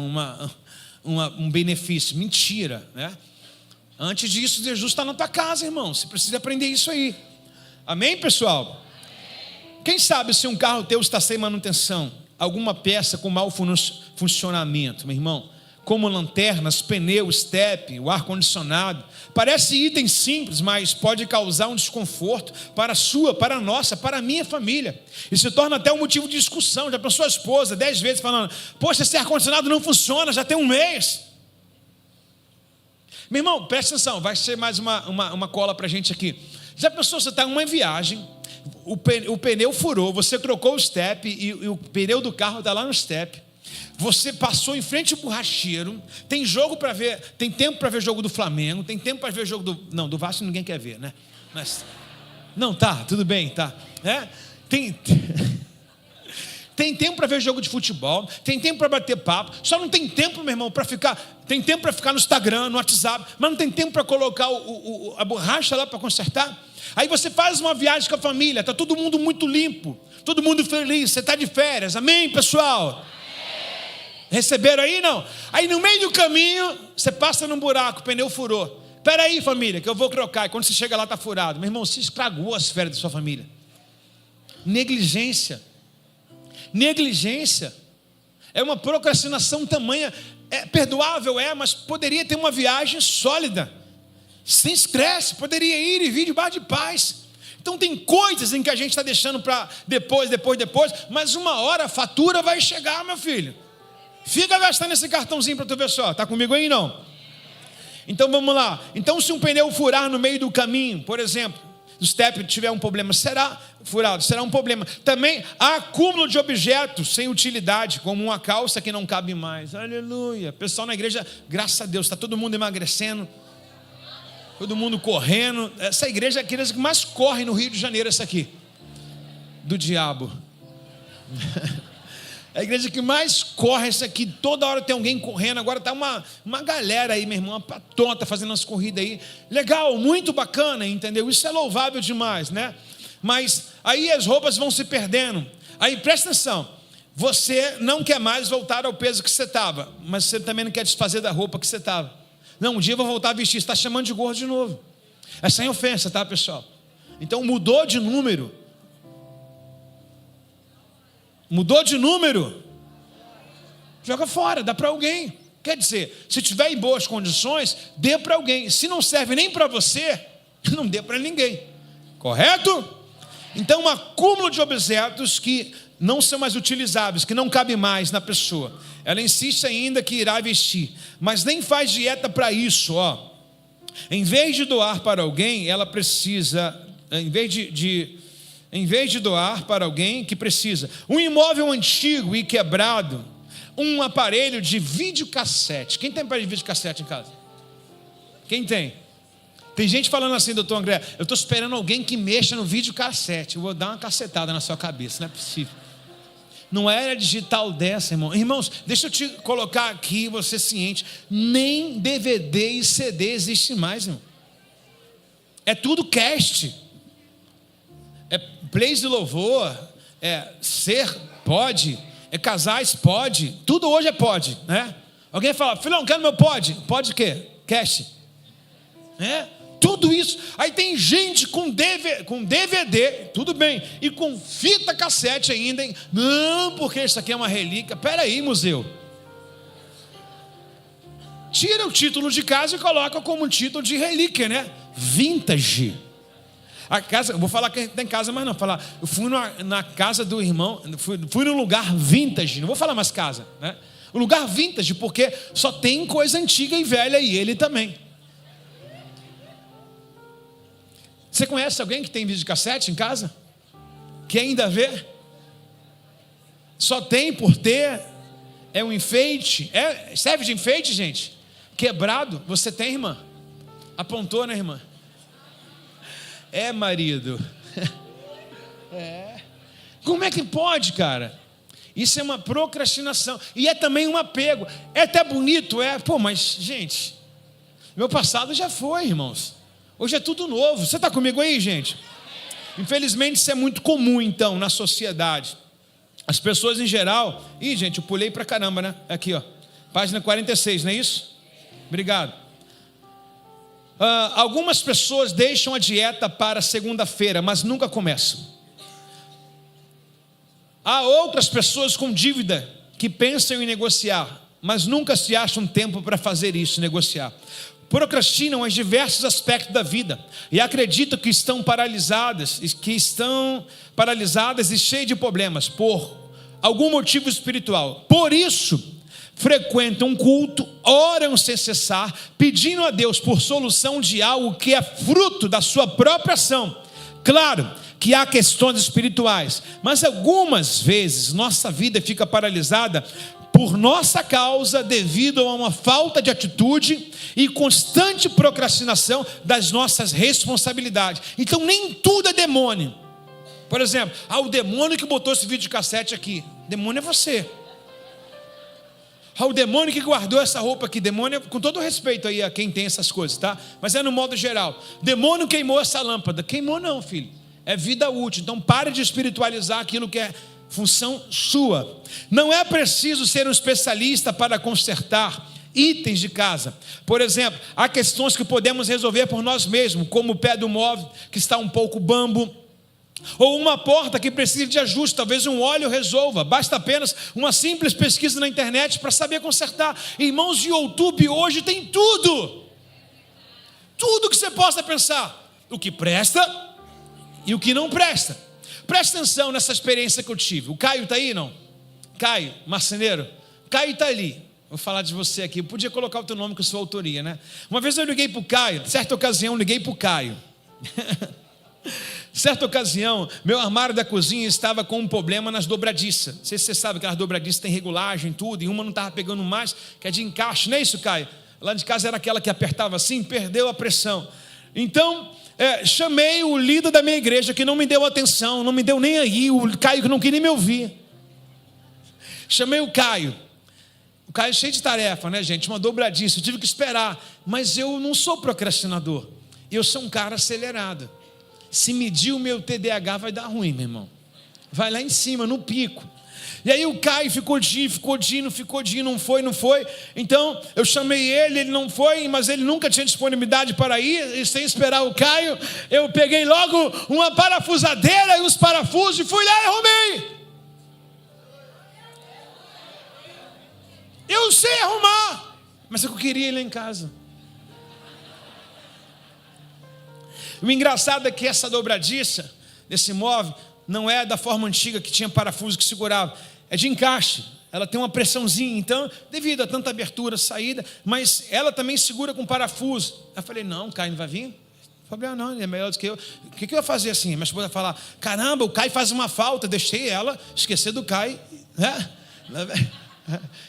um benefício, mentira, Antes disso, Jesus está na tua casa, irmão. Você precisa aprender isso aí. Amém, pessoal? Quem sabe se um carro teu está sem manutenção, alguma peça com mau funcionamento, meu irmão, como lanternas, pneus, step, o ar-condicionado. Parece item simples, mas pode causar um desconforto para a sua, para a nossa, para a minha família. E se torna até um motivo de discussão. Já pensou a esposa 10 vezes falando, poxa, esse ar-condicionado não funciona, já tem um mês. Meu irmão, presta atenção, vai ser mais uma cola para a gente aqui. Já pensou, você está em uma viagem, o pneu furou, você trocou o step e o pneu do carro está lá no step. Você passou em frente ao borracheiro, tem jogo para ver, tem tempo para ver jogo do Flamengo, tem tempo para ver jogo do Vasco ninguém quer ver, Mas, não, tudo bem, Tem tempo para ver jogo de futebol, tem tempo para bater papo, só não tem tempo, meu irmão, tem tempo para ficar no Instagram, no WhatsApp, mas não tem tempo para colocar a borracha lá para consertar. Aí você faz uma viagem com a família, está todo mundo muito limpo, todo mundo feliz, você está de férias, amém, pessoal? Receberam aí, não? Aí no meio do caminho, você passa num buraco, o pneu furou. Espera aí, família, que eu vou trocar. E quando você chega lá, está furado. Meu irmão, você estragou as férias da sua família. Negligência. É uma procrastinação tamanha. É perdoável, mas poderia ter uma viagem sólida, sem estresse, poderia ir e vir de bar de paz. Então tem coisas em que a gente está deixando para depois, mas uma hora a fatura vai chegar, meu filho. Fica gastando esse cartãozinho para tu ver só. Está comigo aí, não? Então vamos lá. Então se um pneu furar no meio do caminho, por exemplo, o step tiver um problema, será furado, será um problema. Também há acúmulo de objetos sem utilidade, como uma calça que não cabe mais. Aleluia. Pessoal na igreja, graças a Deus, está todo mundo emagrecendo, todo mundo correndo. Essa igreja é a igreja que mais corre no Rio de Janeiro, essa aqui, do diabo. A igreja que mais corre essa aqui, toda hora tem alguém correndo. Agora está uma galera aí, meu irmão, uma patota fazendo as corridas aí. Legal, muito bacana, entendeu? Isso é louvável demais, Mas aí as roupas vão se perdendo. Aí presta atenção, você não quer mais voltar ao peso que você estava, mas você também não quer desfazer da roupa que você estava. Não, um dia eu vou voltar a vestir, você está chamando de gordo de novo. É sem ofensa, tá, pessoal? Então mudou de número. Joga fora, dá para alguém. Quer dizer, se tiver em boas condições, dê para alguém. Se não serve nem para você, não dê para ninguém. Correto? Então, um acúmulo de objetos que não são mais utilizáveis, que não cabe mais na pessoa. Ela insiste ainda que irá vestir, mas nem faz dieta para isso, Em vez de doar para alguém, ela precisa, em vez de doar para alguém que precisa, um imóvel antigo e quebrado, um aparelho de videocassete. Quem tem aparelho de videocassete em casa? Quem tem? Tem gente falando assim, doutor André, eu estou esperando alguém que mexa no videocassete. Eu vou dar uma cacetada na sua cabeça, não é possível. Não era digital dessa, irmão. Irmãos, deixa eu te colocar aqui, você ciente, nem DVD e CD existe mais, irmão. É tudo cast. É plays de louvor, é ser pode, é casais pode, tudo hoje é pode, né? Alguém fala, filhão, quero meu pode. Pode o quê? Cast. Tudo isso. Aí tem gente com DVD, tudo bem, e com fita cassete ainda, hein? Não, porque isso aqui é uma relíquia. Peraí, museu. Tira o título de casa e coloca como título de relíquia, né? Vintage. A casa, eu vou falar que tem casa, mas não, falar, eu fui na casa do irmão, fui num lugar vintage, não vou falar mais casa, né? Um lugar vintage, porque só tem coisa antiga e velha, e ele também. Você conhece alguém que tem videocassete em casa? Que ainda vê? Só tem por ter? É um enfeite? Serve de enfeite, gente? Quebrado? Você tem, irmã? Apontou, né, irmã? Marido. Como é que pode, cara? Isso é uma procrastinação. E é também um apego. É até bonito, mas, gente, meu passado já foi, irmãos. Hoje é tudo novo. Você está comigo aí, gente? Infelizmente isso é muito comum, então, na sociedade. As pessoas em geral... Ih, gente, eu pulei pra caramba, né? Aqui, ó. Página 46, não é isso? Obrigado. Algumas pessoas deixam a dieta para segunda-feira, mas nunca começam. Há outras pessoas com dívida que pensam em negociar, mas nunca se acham tempo para fazer isso, negociar. Procrastinam em diversos aspectos da vida e acreditam que estão paralisadas e cheias de problemas por algum motivo espiritual. Por isso, frequentam um culto, oram sem cessar, pedindo a Deus por solução de algo que é fruto da sua própria ação. Claro que há questões espirituais, mas algumas vezes nossa vida fica paralisada por nossa causa, devido a uma falta de atitude e constante procrastinação das nossas responsabilidades. Então nem tudo é demônio. Por exemplo, o demônio que botou esse videocassete aqui. Demônio é você. O demônio que guardou essa roupa aqui. Demônio, com todo respeito aí a quem tem essas coisas, tá? Mas é no modo geral. Demônio queimou essa lâmpada. Queimou não, filho. É vida útil. Então pare de espiritualizar aquilo que é função sua. Não é preciso ser um especialista para consertar itens de casa. Por exemplo, há questões que podemos resolver por nós mesmos, como o pé do móvel que está um pouco bambo, ou uma porta que precisa de ajuste. Talvez um óleo resolva. Basta apenas uma simples pesquisa na internet para saber consertar. Irmãos, de YouTube hoje tem tudo que você possa pensar, o que presta e o que não presta. Presta atenção nessa experiência que eu tive. O Caio está aí, não? Caio, marceneiro. Caio está ali. Vou falar de você aqui. Eu podia colocar o teu nome com sua autoria, né? Uma vez eu liguei para o Caio. Certa ocasião eu liguei para o Caio. Certa ocasião, meu armário da cozinha estava com um problema nas dobradiças. Não sei se você sabe que as dobradiças têm regulagem, tudo, e uma não estava pegando mais, que é de encaixe, não é isso, Caio? Lá de casa era aquela que apertava assim, perdeu a pressão. Então, chamei o líder da minha igreja, que não me deu atenção, não me deu nem aí, o Caio que não queria me ouvir. Chamei o Caio é cheio de tarefa, né, gente? Uma dobradiça, eu tive que esperar, mas eu não sou procrastinador, eu sou um cara acelerado. Se medir o meu TDAH vai dar ruim, meu irmão. Vai lá em cima, no pico. E aí o Caio ficou de não foi. Então eu chamei ele não foi, mas ele nunca tinha disponibilidade para ir. E sem esperar o Caio, eu peguei logo uma parafusadeira e os parafusos e fui lá e arrumei. Eu sei arrumar, mas eu queria ir lá em casa. O engraçado é que essa dobradiça desse móvel não é da forma antiga que tinha parafuso que segurava, é de encaixe. Ela tem uma pressãozinha, então, devido a tanta abertura, saída, mas ela também segura com parafuso. Eu falei, não, o Caio não vai vir? Não problema não, ele é melhor do que eu. O que eu ia fazer assim? Minha esposa ia falar, caramba, o Caio faz uma falta, deixei ela esquecer do Caio, né?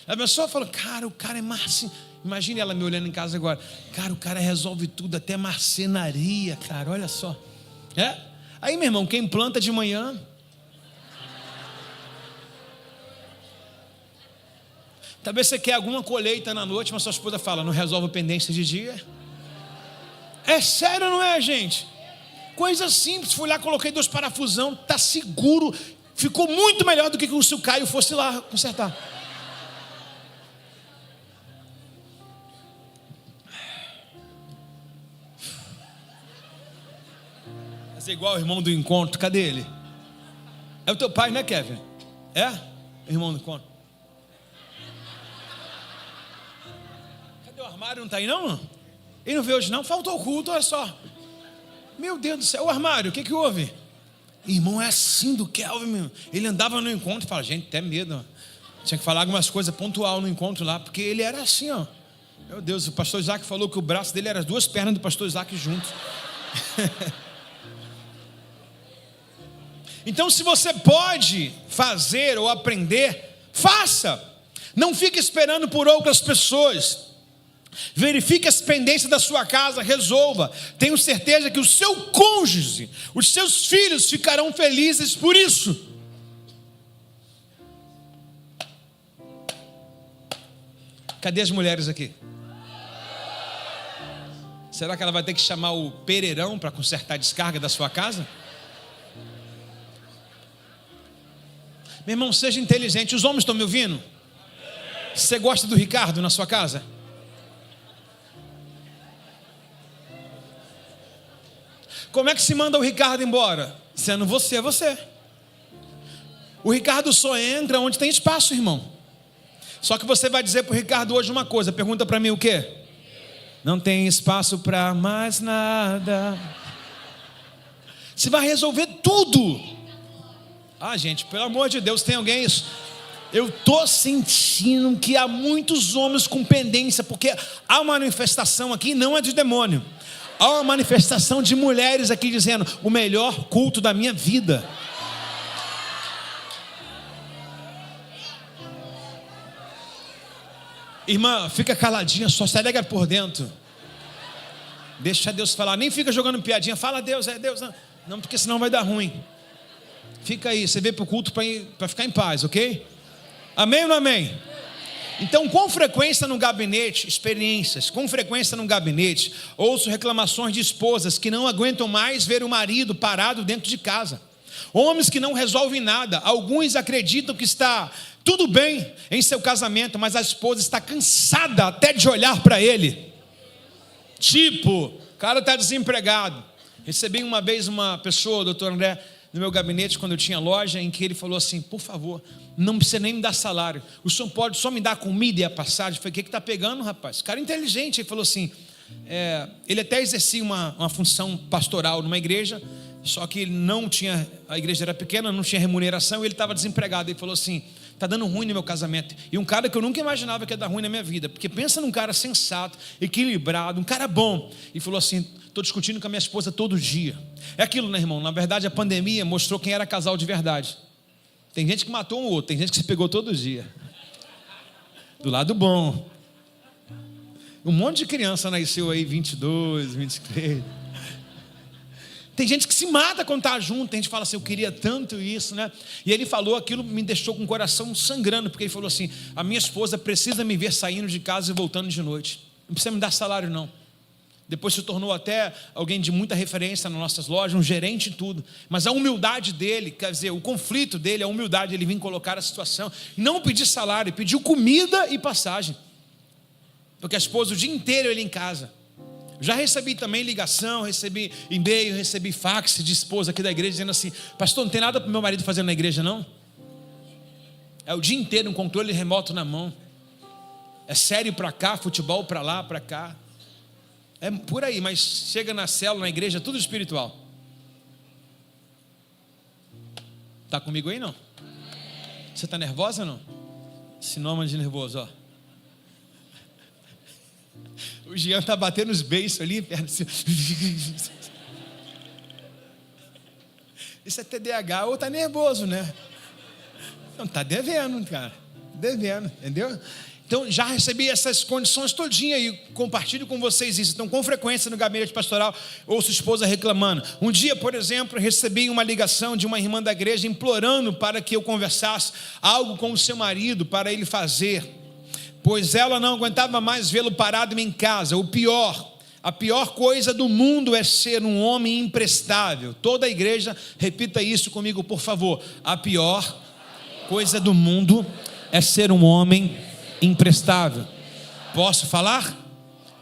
A pessoa falou, cara, o cara é marcenaria. Imagine ela me olhando em casa agora. Cara, o cara resolve tudo, até marcenaria, cara, olha só. Aí, meu irmão, quem planta de manhã... Talvez você quer alguma colheita na noite, mas sua esposa fala, não resolve pendência de dia. É sério, não é, gente? Coisa simples, fui lá, coloquei 2 parafusão, tá seguro, ficou muito melhor do que se o Caio fosse lá consertar. Mas é igual o irmão do encontro, cadê ele? É o teu pai, né, Kevin? É? O irmão do encontro. Cadê o armário? Não está aí não? Ele não veio hoje não? Faltou o culto, olha só. Meu Deus do céu, o armário, o que houve? Irmão, é assim do Kelvin, meu. Ele andava no encontro e falava, gente, até medo. Tinha que falar algumas coisas pontual no encontro lá, porque ele era assim, ó. Meu Deus, o pastor Isaac falou que o braço dele era as 2 pernas do pastor Isaac juntos. Então, se você pode fazer ou aprender, faça. Não fique esperando por outras pessoas. Verifique as pendências da sua casa, resolva. Tenho certeza que o seu cônjuge, os seus filhos ficarão felizes por isso. Cadê as mulheres aqui? Será que ela vai ter que chamar o Pereirão para consertar a descarga da sua casa? Meu irmão, seja inteligente. Os homens estão me ouvindo? Você gosta do Ricardo na sua casa? Como é que se manda o Ricardo embora? Sendo você. O Ricardo só entra onde tem espaço, irmão. Só que você vai dizer para o Ricardo hoje uma coisa. Pergunta para mim o quê? Não tem espaço para mais nada. Você vai resolver tudo. Gente, pelo amor de Deus, tem alguém isso? Eu estou sentindo que há muitos homens com pendência, porque há uma manifestação aqui, não é de demônio. Há uma manifestação de mulheres aqui dizendo, o melhor culto da minha vida. Irmã, fica caladinha, só se alega por dentro. Deixa Deus falar, nem fica jogando piadinha, fala Deus, Deus. Não, porque senão vai dar ruim. Fica aí, você veio para o culto para ficar em paz, ok? Amém ou não amém? Então, com frequência no gabinete, experiências, com frequência no gabinete, ouço reclamações de esposas que não aguentam mais ver o marido parado dentro de casa. Homens que não resolvem nada. Alguns acreditam que está tudo bem em seu casamento, mas a esposa está cansada até de olhar para ele. Tipo, o cara está desempregado. Recebi uma vez uma pessoa, o doutor André, no meu gabinete, quando eu tinha loja, em que ele falou assim, por favor, não precisa nem me dar salário, o senhor pode só me dar comida e a passagem. Eu falei, o que está pegando, rapaz? O cara é inteligente. Ele falou assim, ele até exercia uma função pastoral numa igreja, só que ele não tinha, a igreja era pequena, não tinha remuneração, e ele estava desempregado. Ele falou assim, está dando ruim no meu casamento. E um cara que eu nunca imaginava que ia dar ruim na minha vida, porque pensa num cara sensato, equilibrado, um cara bom. E falou assim, estou discutindo com a minha esposa todo dia. É aquilo, né, irmão? Na verdade, a pandemia mostrou quem era casal de verdade. Tem gente que matou um outro, tem gente que se pegou todo dia. Do lado bom. Um monte de criança nasceu aí, 22, 23. Tem gente que se mata quando está junto. Tem gente que fala assim, eu queria tanto isso, né? E ele falou, aquilo me deixou com o coração sangrando, porque ele falou assim, a minha esposa precisa me ver saindo de casa e voltando de noite. Não precisa me dar salário não. Depois se tornou até alguém de muita referência nas nossas lojas, um gerente e tudo. Mas a humildade dele, quer dizer, o conflito dele, a humildade, ele vinha colocar a situação, não pedir salário, pediu comida e passagem. Porque a esposa o dia inteiro ele em casa. Já recebi também ligação, recebi e-mail, recebi fax de esposa aqui da igreja, dizendo assim, pastor, não tem nada para o meu marido fazer na igreja não? É o dia inteiro um controle remoto na mão. É sério para cá, futebol para lá, para cá. É por aí, mas chega na célula, na igreja, tudo espiritual. Está comigo aí não? Você está nervosa ou não? Sinônimo de nervoso, ó. O Jean está batendo os beiços ali, assim. Isso é TDAH ou está nervoso, né? Não, está devendo, cara. devendo, entendeu? Então, já recebi essas condições todinha e compartilho com vocês isso. Então, com frequência no gabinete pastoral, ouço esposa reclamando. Um dia, por exemplo, recebi uma ligação de uma irmã da igreja implorando para que eu conversasse algo com o seu marido para ele fazer, pois ela não aguentava mais vê-lo parado em casa. A pior coisa do mundo é ser um homem imprestável. Toda a igreja, repita isso comigo, por favor. A pior coisa do mundo é ser um homem imprestável. Posso falar?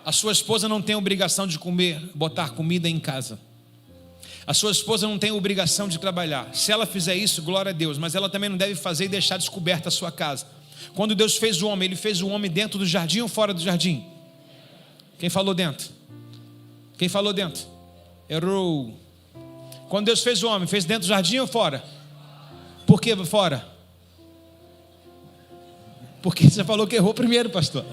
A sua esposa não tem obrigação de botar comida em casa. A sua esposa não tem obrigação de trabalhar. Se ela fizer isso, glória a Deus. Mas ela também não deve fazer e deixar descoberta a sua casa. Quando Deus fez o homem, Ele fez o homem dentro do jardim ou fora do jardim? Quem falou dentro? Quem falou dentro? Errou. Quando Deus fez o homem, fez dentro do jardim ou fora? Por que fora? Porque você falou que errou primeiro, pastor.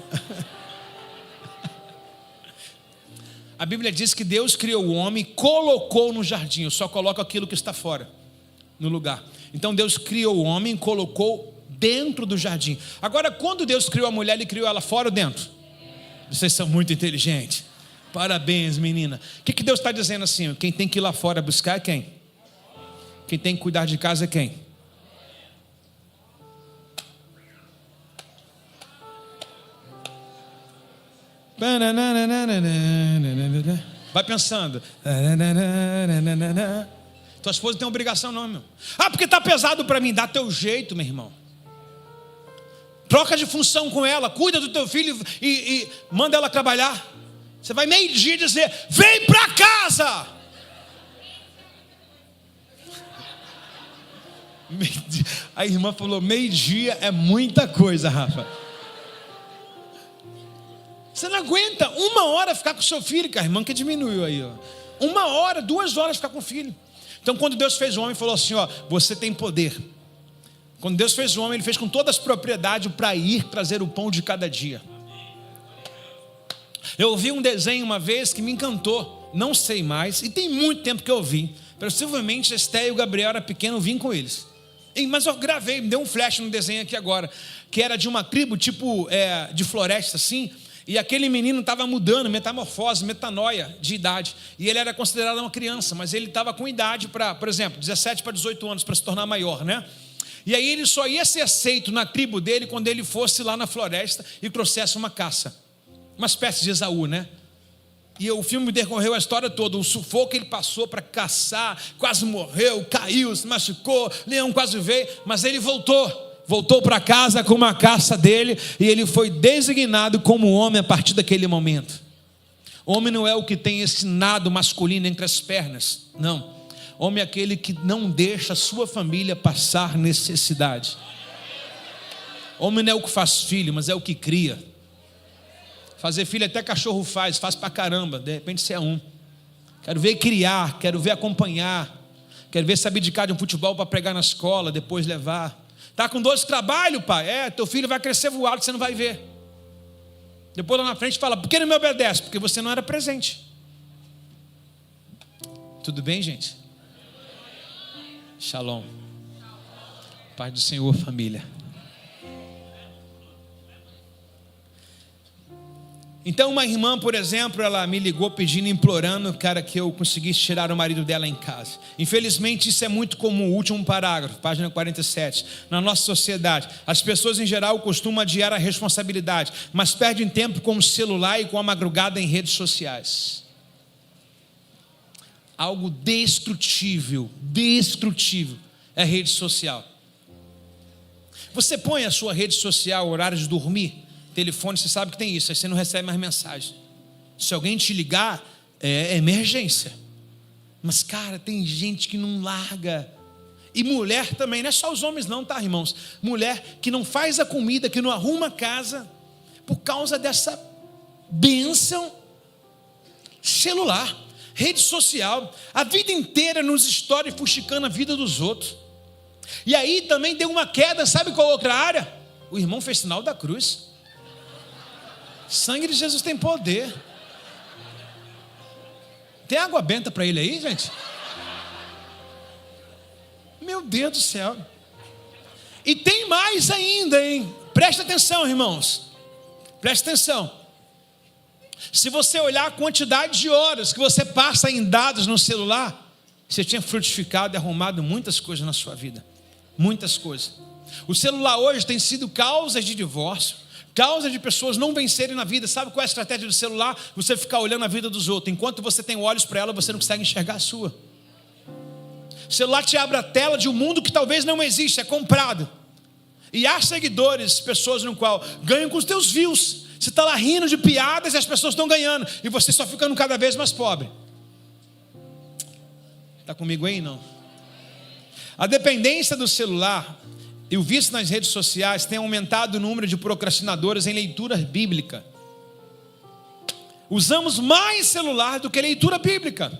A Bíblia diz que Deus criou o homem e colocou no jardim. Eu só coloco aquilo que está fora, no lugar. Então Deus criou o homem e colocou dentro do jardim. Agora, quando Deus criou a mulher, Ele criou ela fora ou dentro? Vocês são muito inteligentes. Parabéns, menina. O que Deus está dizendo assim? Quem tem que ir lá fora buscar é quem? Quem tem que cuidar de casa é quem? Vai pensando. Tua esposa tem obrigação não, meu. Porque está pesado para mim. Dá teu jeito, meu irmão. Troca de função com ela. Cuida do teu filho e manda ela trabalhar. Você vai meio-dia dizer: vem para casa. A irmã falou: meio-dia é muita coisa, Rafa. Você não aguenta 1 hora ficar com o seu filho, que a irmã que diminuiu aí, ó. 1 hora, 2 horas ficar com o filho. Então, quando Deus fez o homem, falou assim: ó, você tem poder. Quando Deus fez o homem, Ele fez com todas as propriedades para ir trazer o pão de cada dia. Eu ouvi um desenho uma vez que me encantou, não sei mais, e tem muito tempo que eu vi. Possivelmente a Esté e o Gabriel era pequeno, eu vim com eles. Mas eu gravei, me deu um flash no desenho aqui agora, que era de uma tribo tipo de floresta assim. E aquele menino estava mudando, metamorfose, metanoia de idade. E ele era considerado uma criança, mas ele estava com idade para, por exemplo, 17 para 18 anos, para se tornar maior, né? E aí ele só ia ser aceito na tribo dele quando ele fosse lá na floresta e trouxesse uma caça. Uma espécie de Esaú, né? E o filme decorreu a história toda, o sufoco que ele passou para caçar, quase morreu, caiu, se machucou, leão quase veio, mas ele voltou para casa com uma caça dele, e ele foi designado como homem a partir daquele momento. Homem não é o que tem esse nado masculino entre as pernas, não. Homem é aquele que não deixa a sua família passar necessidade. Homem não é o que faz filho, mas é o que cria. Fazer filho até cachorro faz pra caramba, de repente você é um. Quero ver criar, quero ver acompanhar, quero ver se abdicar de um futebol para pregar na escola, depois levar. Está com dor de trabalho, pai? Teu filho vai crescer voado, você não vai ver. Depois lá na frente fala: por que não me obedece? Porque você não era presente. Tudo bem, gente? Shalom. Paz do Senhor, família. Então uma irmã, por exemplo, ela me ligou pedindo, implorando, cara, que eu conseguisse tirar o marido dela em casa. Infelizmente isso é muito comum. O último parágrafo, página 47. Na nossa sociedade, as pessoas em geral costumam adiar a responsabilidade, mas perdem tempo com o celular e com a madrugada em redes sociais. Algo destrutível é rede social. Você põe a sua rede social horário de dormir? Telefone, você sabe que tem isso, aí você não recebe mais mensagem. Se alguém te ligar, é emergência. Mas cara, tem gente que não larga. E mulher também, não é só os homens não, tá, irmãos? Mulher que não faz a comida, que não arruma a casa, por causa dessa bênção. Celular, rede social, a vida inteira nos stories fuxicando a vida dos outros. E aí também deu uma queda, sabe qual outra área? O irmão fez sinal da cruz. Sangue de Jesus tem poder. Tem água benta para ele aí, gente? Meu Deus do céu. E tem mais ainda, hein? Preste atenção, irmãos. Preste atenção. Se você olhar a quantidade de horas que você passa em dados no celular, você tinha frutificado e arrumado muitas coisas na sua vida. Muitas coisas. O celular hoje tem sido causa de divórcio, causa de pessoas não vencerem na vida. Sabe qual é a estratégia do celular? Você ficar olhando a vida dos outros. Enquanto você tem olhos para ela, você não consegue enxergar a sua. O celular te abre a tela de um mundo que talvez não existe, é comprado. E há seguidores, pessoas no qual ganham com os teus views. Você está lá rindo de piadas e as pessoas estão ganhando. E você só ficando cada vez mais pobre. Está comigo aí, não? A dependência do celular e o vício nas redes sociais tem aumentado o número de procrastinadores em leitura bíblica. Usamos mais celular do que leitura bíblica.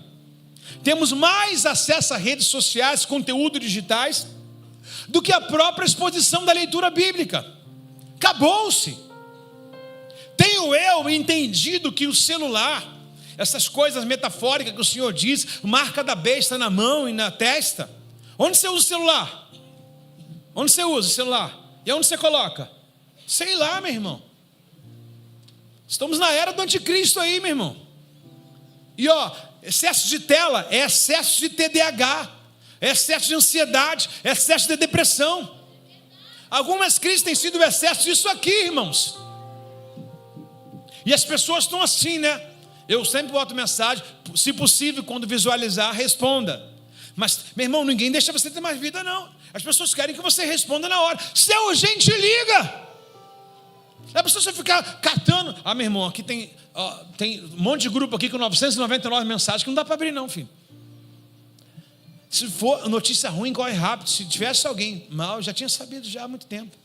Temos mais acesso a redes sociais, conteúdos digitais, do que a própria exposição da leitura bíblica. Acabou-se. Tenho eu entendido que o celular, essas coisas metafóricas que o Senhor diz, marca da besta na mão e na testa. Onde você usa o celular? Onde você usa o celular? E onde você coloca? Sei lá, meu irmão. Estamos na era do anticristo aí, meu irmão. E excesso de tela é excesso de TDAH, é excesso de ansiedade, é excesso de depressão. Algumas crises têm sido o excesso disso aqui, irmãos. E as pessoas estão assim, né? Eu sempre boto mensagem, se possível, quando visualizar, responda. Mas, meu irmão, ninguém deixa você ter mais vida, não. As pessoas querem que você responda na hora. Se é urgente, liga. A pessoa vai ficar catando. Meu irmão, aqui tem um monte de grupo aqui com 999 mensagens que não dá para abrir, não, filho. Se for notícia ruim, corre rápido. Se tivesse alguém mal, já tinha sabido já há muito tempo.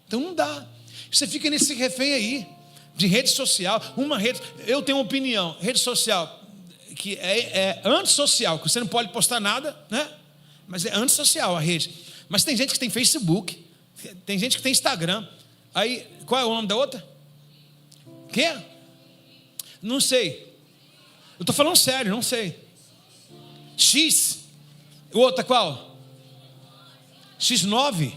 Então não dá. Você fica nesse refém aí de rede social. Eu tenho uma opinião. Rede social que é antissocial, que você não pode postar nada, né? Mas é antissocial a rede. Mas tem gente que tem Facebook, tem gente que tem Instagram. Aí, qual é o nome da outra? Quê? Não sei. Eu estou falando sério, não sei. X. Outra qual? X9.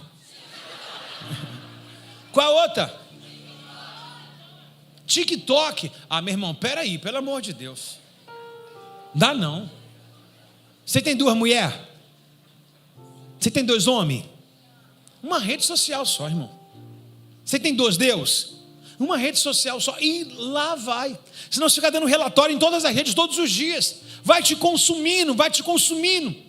Qual a outra? TikTok. Meu irmão, peraí, pelo amor de Deus. Dá não. Você tem 2 mulheres? Você tem 2 homens? Uma rede social só, irmão. Você tem 2 deuses? Uma rede social só. E lá vai. Senão você fica dando relatório em todas as redes todos os dias. Vai te consumindo, vai te consumindo.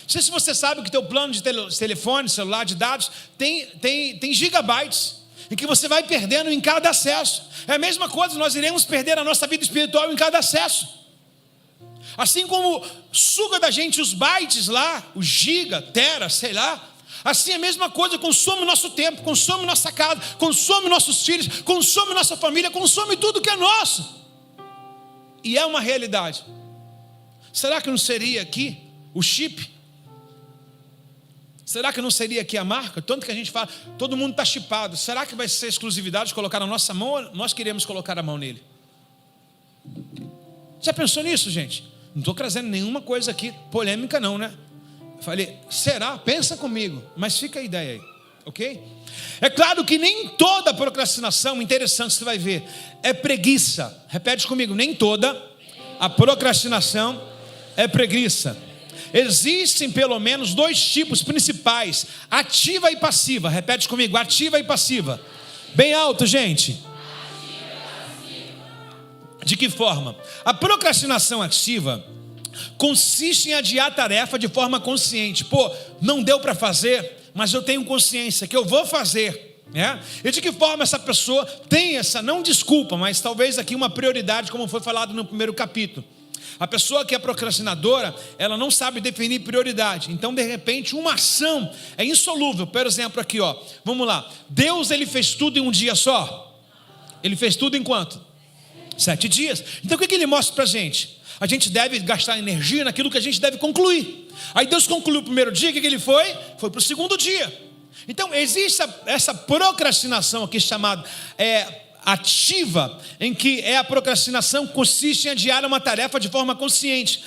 Não sei se você sabe que teu plano de telefone, celular, de dados, tem gigabytes, em que você vai perdendo em cada acesso. É a mesma coisa, nós iremos perder a nossa vida espiritual em cada acesso. Assim como suga da gente os bytes lá, o giga, tera, sei lá. Assim a mesma coisa, consome o nosso tempo, consome nossa casa, consome nossos filhos, consome nossa família, consome tudo que é nosso. E é uma realidade. Será que não seria aqui o chip? Será que não seria aqui a marca? Tanto que a gente fala, todo mundo está chipado. Será que vai ser exclusividade de colocar na nossa mão ou nós queremos colocar a mão nele? Já pensou nisso, gente? Não estou trazendo nenhuma coisa aqui polêmica não, né? Falei, será? Pensa comigo, mas fica a ideia aí, ok? É claro que nem toda procrastinação, interessante, você vai ver, é preguiça. Repete comigo, nem toda a procrastinação é preguiça. Existem pelo menos 2 tipos principais, ativa e passiva. Repete comigo, ativa e passiva. Bem alto, gente. De que forma? A procrastinação ativa consiste em adiar a tarefa de forma consciente. Não deu para fazer, mas eu tenho consciência que eu vou fazer, né? E de que forma essa pessoa tem essa, não desculpa, mas talvez aqui uma prioridade, como foi falado no primeiro capítulo. A pessoa que é procrastinadora, ela não sabe definir prioridade. Então, de repente, uma ação é insolúvel. Por exemplo, aqui, vamos lá. Deus, ele fez tudo em um dia só? Ele fez tudo em quanto? 7 dias. Então o que ele mostra para a gente? A gente deve gastar energia naquilo que a gente deve concluir. Aí Deus concluiu o primeiro dia, o que ele foi? Foi para o segundo dia. Então existe essa procrastinação aqui chamada ativa, em que a procrastinação consiste em adiar uma tarefa de forma consciente,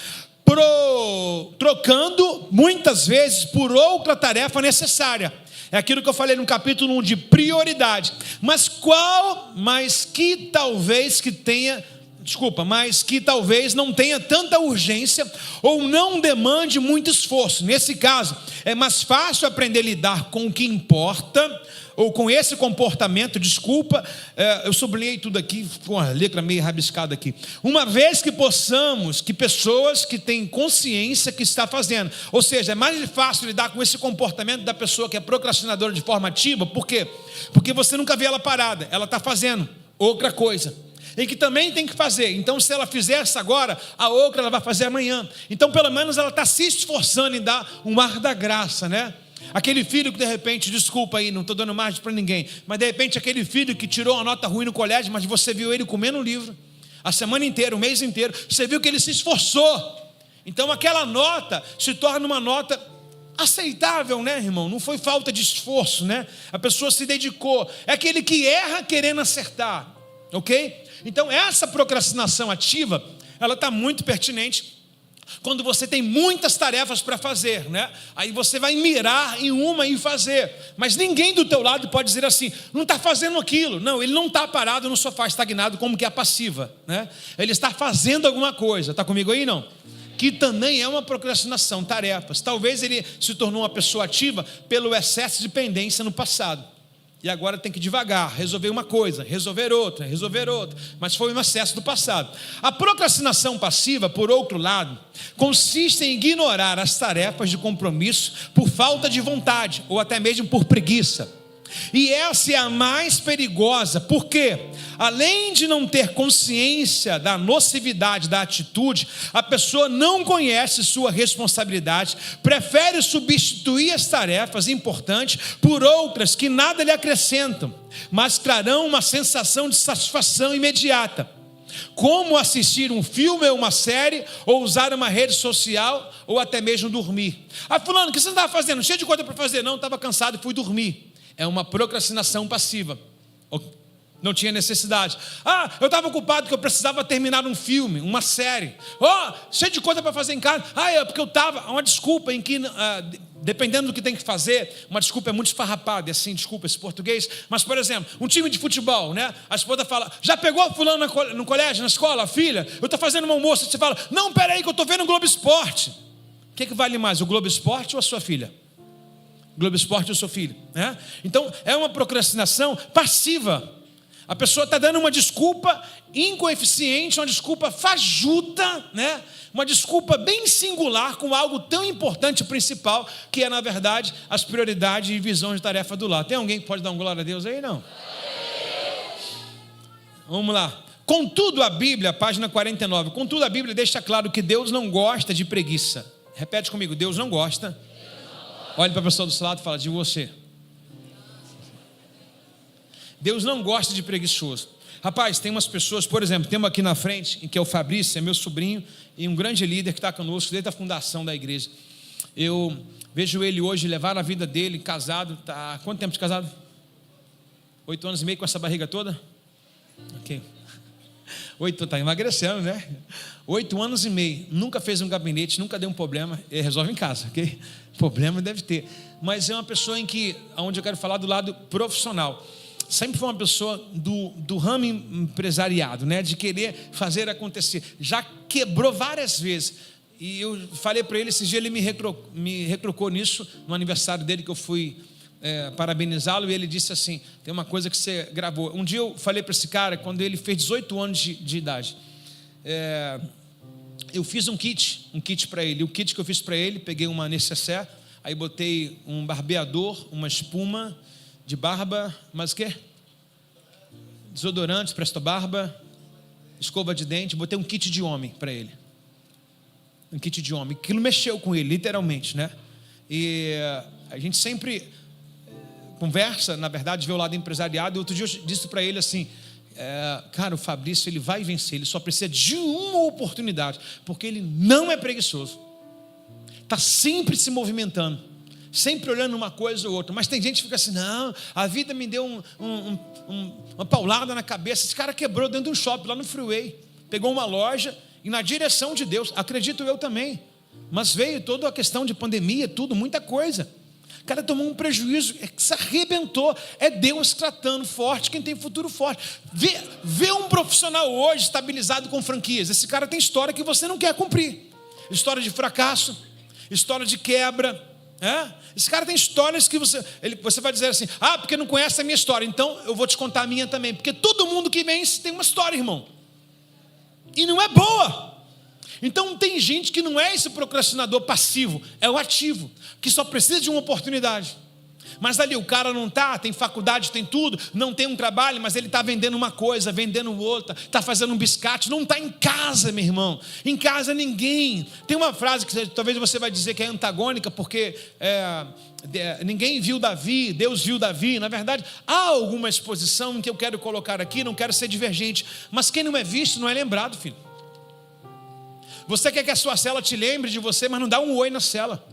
trocando muitas vezes por outra tarefa necessária. É aquilo que eu falei no capítulo 1 de prioridade. Mas que talvez não tenha tanta urgência ou não demande muito esforço. Nesse caso, é mais fácil aprender a lidar com o que importa, ou com esse comportamento, eu sublinhei tudo aqui, com a letra meio rabiscada aqui. Uma vez que pessoas que têm consciência que está fazendo, ou seja, é mais fácil lidar com esse comportamento da pessoa que é procrastinadora de forma ativa. Por quê? Porque você nunca vê ela parada, ela está fazendo outra coisa, e que também tem que fazer. Então, se ela fizer essa agora, a outra ela vai fazer amanhã. Então, pelo menos ela está se esforçando em dar um ar da graça, né? Aquele filho que de repente, desculpa aí, não estou dando margem para ninguém, mas de repente aquele filho que tirou uma nota ruim no colégio, mas você viu ele comendo um livro a semana inteira, o mês inteiro, você viu que ele se esforçou. Então aquela nota se torna uma nota aceitável, né, irmão? Não foi falta de esforço, né? A pessoa se dedicou. É aquele que erra querendo acertar, ok? Então essa procrastinação ativa, ela está muito pertinente quando você tem muitas tarefas para fazer, né? Aí você vai mirar em uma e fazer. Mas ninguém do teu lado pode dizer assim, não está fazendo aquilo. Não, ele não está parado no sofá estagnado como que é a passiva, né? Ele está fazendo alguma coisa. Está comigo aí, não? Que também é uma procrastinação, tarefas. Talvez ele se tornou uma pessoa ativa pelo excesso de pendência no passado. E agora tem que devagar, resolver uma coisa, resolver outra, mas foi um excesso do passado. A procrastinação passiva, por outro lado, consiste em ignorar as tarefas de compromisso por falta de vontade, ou até mesmo por preguiça. E essa é a mais perigosa, porque além de não ter consciência da nocividade da atitude, a pessoa não conhece sua responsabilidade, prefere substituir as tarefas importantes por outras que nada lhe acrescentam, mas trarão uma sensação de satisfação imediata, como assistir um filme ou uma série, ou usar uma rede social, ou até mesmo dormir. Fulano, o que você estava fazendo? Cheio de coisa para fazer. Não, estava cansado e fui dormir. É uma procrastinação passiva. Não tinha necessidade. Eu estava ocupado porque eu precisava terminar um filme, uma série. Cheio de coisa para fazer em casa. É porque eu estava. Uma desculpa em que, dependendo do que tem que fazer, uma desculpa é muito esfarrapada, assim, desculpa esse português. Mas, por exemplo, um time de futebol, né? A esposa fala, já pegou fulano no colégio, na escola, a filha? Eu estou fazendo um almoço. Você fala, não, peraí que eu estou vendo o Globo Esporte. O que vale mais, o Globo Esporte ou a sua filha? Globo Esporte ou seu filho, né? Então é uma procrastinação passiva. A pessoa está dando uma desculpa incoeficiente, uma desculpa fajuta, né? Uma desculpa bem singular com algo tão importante e principal, que é na verdade as prioridades e visões de tarefa do lar. Tem alguém que pode dar um glória a Deus aí? Não? Vamos lá. Contudo a Bíblia, página 49, contudo a Bíblia deixa claro que Deus não gosta de preguiça. Repete comigo, Deus não gosta. Olhe para a pessoa do seu lado e fala, de você. Deus não gosta de preguiçoso. Rapaz, tem umas pessoas, por exemplo, temos aqui na frente, que é o Fabrício, é meu sobrinho, e um grande líder que está conosco desde a fundação da igreja. Eu vejo ele hoje levar a vida dele, casado, tá, quanto tempo de casado? 8 anos e meio com essa barriga toda? Ok. 8, está emagrecendo, né? 8 anos e meio, nunca fez um gabinete, nunca deu um problema, ele resolve em casa, ok? Problema deve ter, mas é uma pessoa em que, onde eu quero falar do lado profissional, sempre foi uma pessoa do ramo empresariado, né? De querer fazer acontecer, já quebrou várias vezes, e eu falei para ele, esses dias ele me retrucou nisso, no aniversário dele que eu fui parabenizá-lo, e ele disse assim, tem uma coisa que você gravou, um dia eu falei para esse cara, quando ele fez 18 anos de idade, eu fiz um kit para ele, o kit que eu fiz para ele, peguei uma necessaire, aí botei um barbeador, uma espuma de barba, mas o quê? Desodorante, presto barba, escova de dente, botei um kit de homem para ele, um kit de homem, aquilo mexeu com ele, literalmente, né? E a gente sempre conversa, na verdade, vê o lado empresariado, e outro dia eu disse para ele assim, cara, o Fabrício, ele vai vencer, ele só precisa de uma oportunidade, porque ele não é preguiçoso, está sempre se movimentando, sempre olhando uma coisa ou outra, mas tem gente que fica assim, não, a vida me deu uma paulada na cabeça, esse cara quebrou dentro de um shopping, lá no freeway, pegou uma loja, e na direção de Deus, acredito eu também, mas veio toda a questão de pandemia, tudo, muita coisa, O cara tomou um prejuízo, se arrebentou. É Deus tratando forte quem tem futuro forte. Vê um profissional hoje estabilizado com franquias. Esse cara tem história que você não quer cumprir. História de fracasso, história de quebra. Esse cara tem histórias que você vai dizer assim: ah, porque não conhece a minha história, então eu vou te contar a minha também. Porque todo mundo que vence tem uma história, irmão. E não é boa. Então tem gente que não é esse procrastinador passivo, é o ativo, que só precisa de uma oportunidade. Mas ali o cara não está, tem faculdade, tem tudo, não tem um trabalho, mas ele está vendendo uma coisa, vendendo outra, está fazendo um biscate, não está em casa, meu irmão. Em casa ninguém. Tem uma frase que talvez você vai dizer que é antagônica, porque ninguém viu Davi, Deus viu Davi. Na verdade, há alguma exposição que eu quero colocar aqui, não quero ser divergente, mas quem não é visto não é lembrado, filho. Você quer que a sua cela te lembre de você, mas não dá um oi na cela.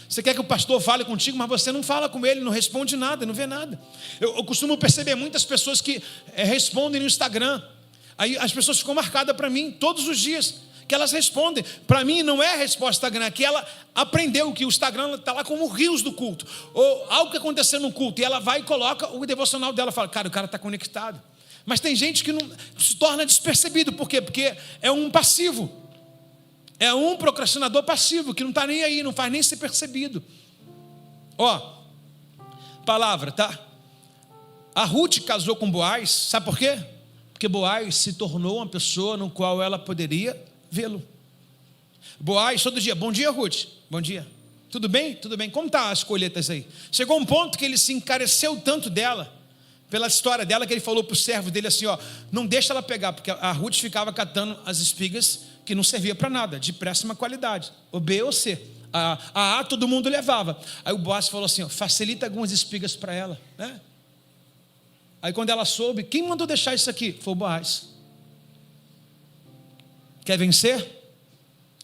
Você quer que o pastor fale contigo, mas você não fala com ele, não responde nada, não vê nada. Eu costumo perceber muitas pessoas que respondem no Instagram. Aí as pessoas ficam marcadas para mim todos os dias, que elas respondem. Para mim não é a resposta do Instagram, é que ela aprendeu que o Instagram está lá como rios do culto. Ou algo que aconteceu no culto, e ela vai e coloca o devocional dela, fala: cara, o cara está conectado. Mas tem gente que não se torna despercebido. Por quê? Porque é um passivo. É um procrastinador passivo, que não está nem aí, não faz nem ser percebido. Palavra, tá? A Ruth casou com Boaz, sabe por quê? Porque Boaz se tornou uma pessoa no qual ela poderia vê-lo. Boaz, todo dia: bom dia, Ruth, bom dia. Tudo bem? Tudo bem. Como estão as colheitas aí? Chegou um ponto que ele se encareceu tanto dela, pela história dela, que ele falou para o servo dele assim: não deixa ela pegar, porque a Ruth ficava catando as espigas que não servia para nada, de péssima qualidade, ou B ou C. A A todo mundo levava. Aí o Boaz falou assim: facilita algumas espigas para ela, né? Aí quando ela soube, quem mandou deixar isso aqui? Foi o Boaz. Quer vencer?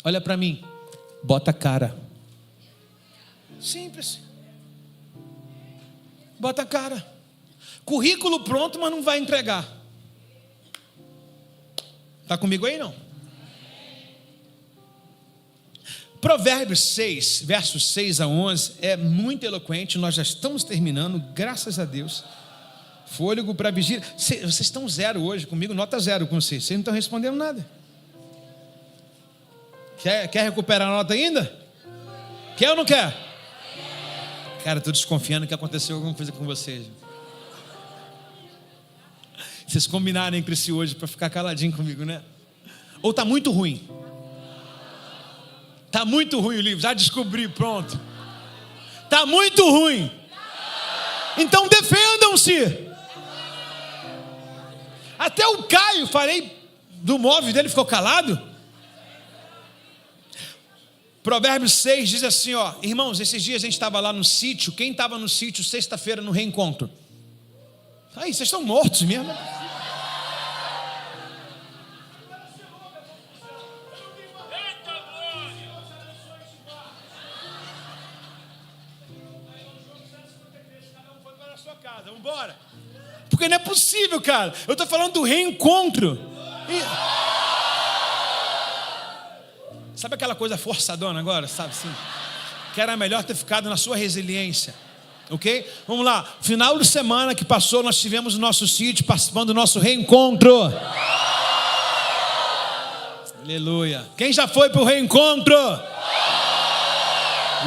Olha para mim, bota a cara. Simples. Bota a cara. Currículo pronto, mas não vai entregar. Está comigo aí não? Provérbios 6, versos 6 a 11, é muito eloquente. Nós já estamos terminando, graças a Deus. Fôlego para vigília. Vocês estão zero hoje comigo, nota zero com vocês. Vocês não estão respondendo nada. Quer recuperar a nota ainda? Quer ou não quer? Cara, estou desconfiando que aconteceu alguma coisa com vocês. Vocês combinaram entre si hoje para ficar caladinho comigo, né? Ou está muito ruim? Está muito ruim o livro, já descobri, pronto. Está muito ruim. Então defendam-se. Até o Caio, falei do móvel dele, ficou calado. Provérbios 6 diz assim: irmãos, esses dias a gente estava lá no sítio. Quem estava no sítio sexta-feira no reencontro? Aí, vocês estão mortos mesmo. Vamos embora. Porque não é possível, cara. Eu estou falando do reencontro. Sabe aquela coisa forçadona agora, sabe assim? Que era melhor ter ficado na sua resiliência. Ok? Vamos lá. Final de semana que passou, nós tivemos o nosso sítio participando do nosso reencontro. Aleluia. Quem já foi para o reencontro?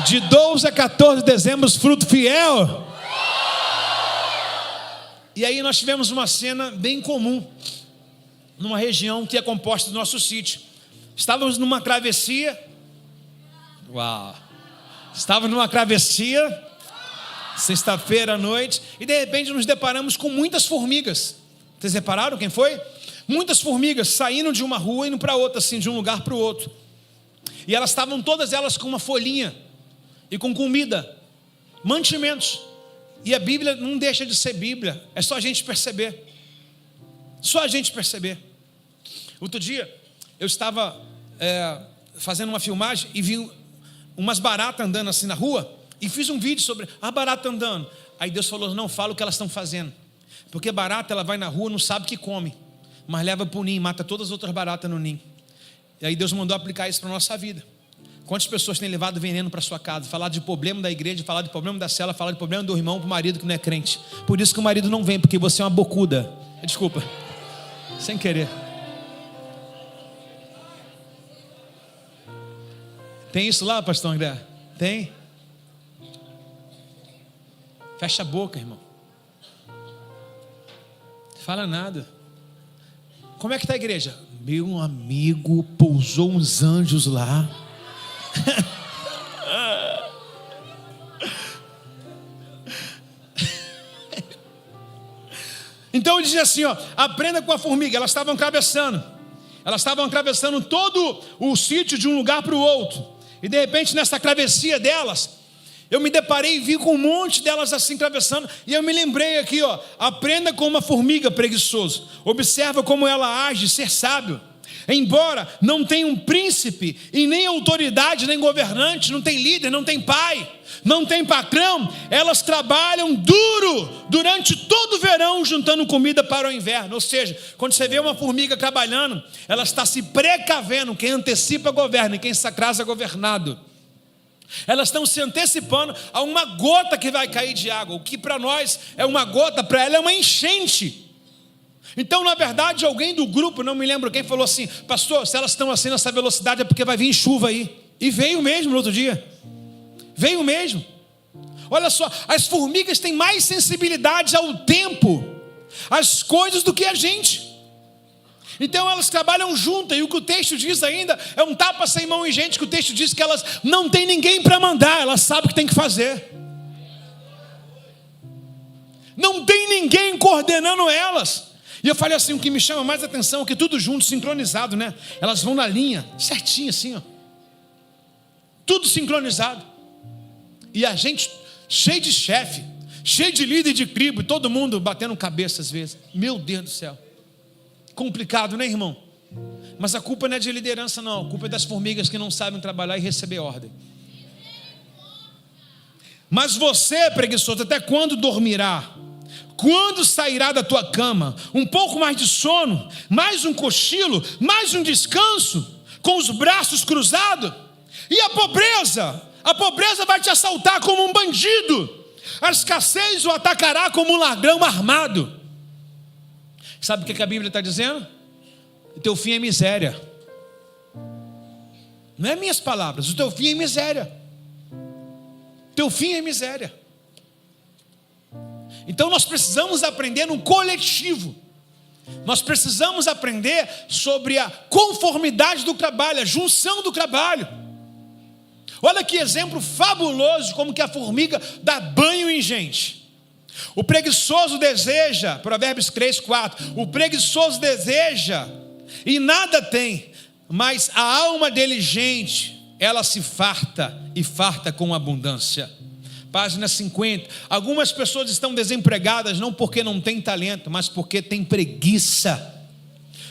De 12 a 14 de dezembro, fruto fiel. E aí nós tivemos uma cena bem comum, numa região que é composta do nosso sítio. Estávamos numa travessia. Uau! Estávamos numa travessia, sexta-feira à noite, e de repente nos deparamos com muitas formigas. Vocês repararam quem foi? Muitas formigas saindo de uma rua e indo para outra, assim, de um lugar para o outro. E elas estavam todas elas com uma folhinha e com comida, mantimentos. E a Bíblia não deixa de ser Bíblia, é só a gente perceber. Só a gente perceber. Outro dia, eu estava fazendo uma filmagem e vi umas baratas andando assim na rua, e fiz um vídeo sobre a barata andando. Aí Deus falou: não fala o que elas estão fazendo, porque barata ela vai na rua, não sabe o que come, mas leva para o ninho, mata todas as outras baratas no ninho. E aí Deus mandou aplicar isso para a nossa vida. Quantas pessoas têm levado veneno para sua casa, falado de problema da igreja, falado de problema da cela, falado de problema do irmão para o marido que não é crente? Por isso que o marido não vem, porque você é uma bocuda. Desculpa, sem querer. Tem isso lá, pastor André? Tem? Fecha a boca, irmão. Fala nada. Como é que está a igreja? Meu amigo, pousou uns anjos lá. Então ele diz assim, ó, aprenda com a formiga. Elas estavam atravessando todo o sítio de um lugar para o outro, e de repente nessa travessia delas, eu me deparei e vi com um monte delas assim atravessando, e eu me lembrei aqui, ó, aprenda com uma formiga, preguiçoso, observa como ela age, ser sábio. Embora não tenha um príncipe, e nem autoridade, nem governante, não tem líder, não tem pai, não tem patrão, elas trabalham duro durante todo o verão, juntando comida para o inverno. Ou seja, quando você vê uma formiga trabalhando, ela está se precavendo. Quem antecipa governa, e quem se atrasa é governado. Elas estão se antecipando a uma gota que vai cair de água. O que para nós é uma gota, para ela é uma enchente. Então, na verdade, alguém do grupo, não me lembro quem, falou assim: pastor, se elas estão assim nessa velocidade é porque vai vir chuva aí. E veio mesmo no outro dia. Veio mesmo. Olha só, as formigas têm mais sensibilidade ao tempo, às coisas, do que a gente. Então elas trabalham juntas, e o que o texto diz ainda é um tapa sem mão em gente, que o texto diz que elas não têm ninguém para mandar, elas sabem o que tem que fazer. Não tem ninguém coordenando elas. E eu falei assim, o que me chama mais atenção é que tudo junto, sincronizado, né? Elas vão na linha, certinho assim, ó. Tudo sincronizado. E a gente cheio de chefe, cheio de líder de tribo, e todo mundo batendo cabeça às vezes. Meu Deus do céu. Complicado, né, irmão? Mas a culpa não é de liderança, não. A culpa é das formigas que não sabem trabalhar e receber ordem. Mas você, preguiçoso, até quando dormirá? Quando sairá da tua cama? Um pouco mais de sono, mais um cochilo, mais um descanso, com os braços cruzados. E a pobreza? A pobreza vai te assaltar como um bandido. A escassez o atacará como um ladrão armado. Sabe o que a Bíblia está dizendo? O teu fim é miséria. Não é minhas palavras, o teu fim é miséria. O teu fim é miséria. Então nós precisamos aprender no coletivo. Nós precisamos aprender sobre a conformidade do trabalho, a junção do trabalho. Olha que exemplo fabuloso, como que a formiga dá banho em gente. O preguiçoso deseja, Provérbios 3:4, o preguiçoso deseja e nada tem, mas a alma diligente, ela se farta, e farta com abundância. Página 50. Algumas pessoas estão desempregadas não porque não têm talento, mas porque têm preguiça.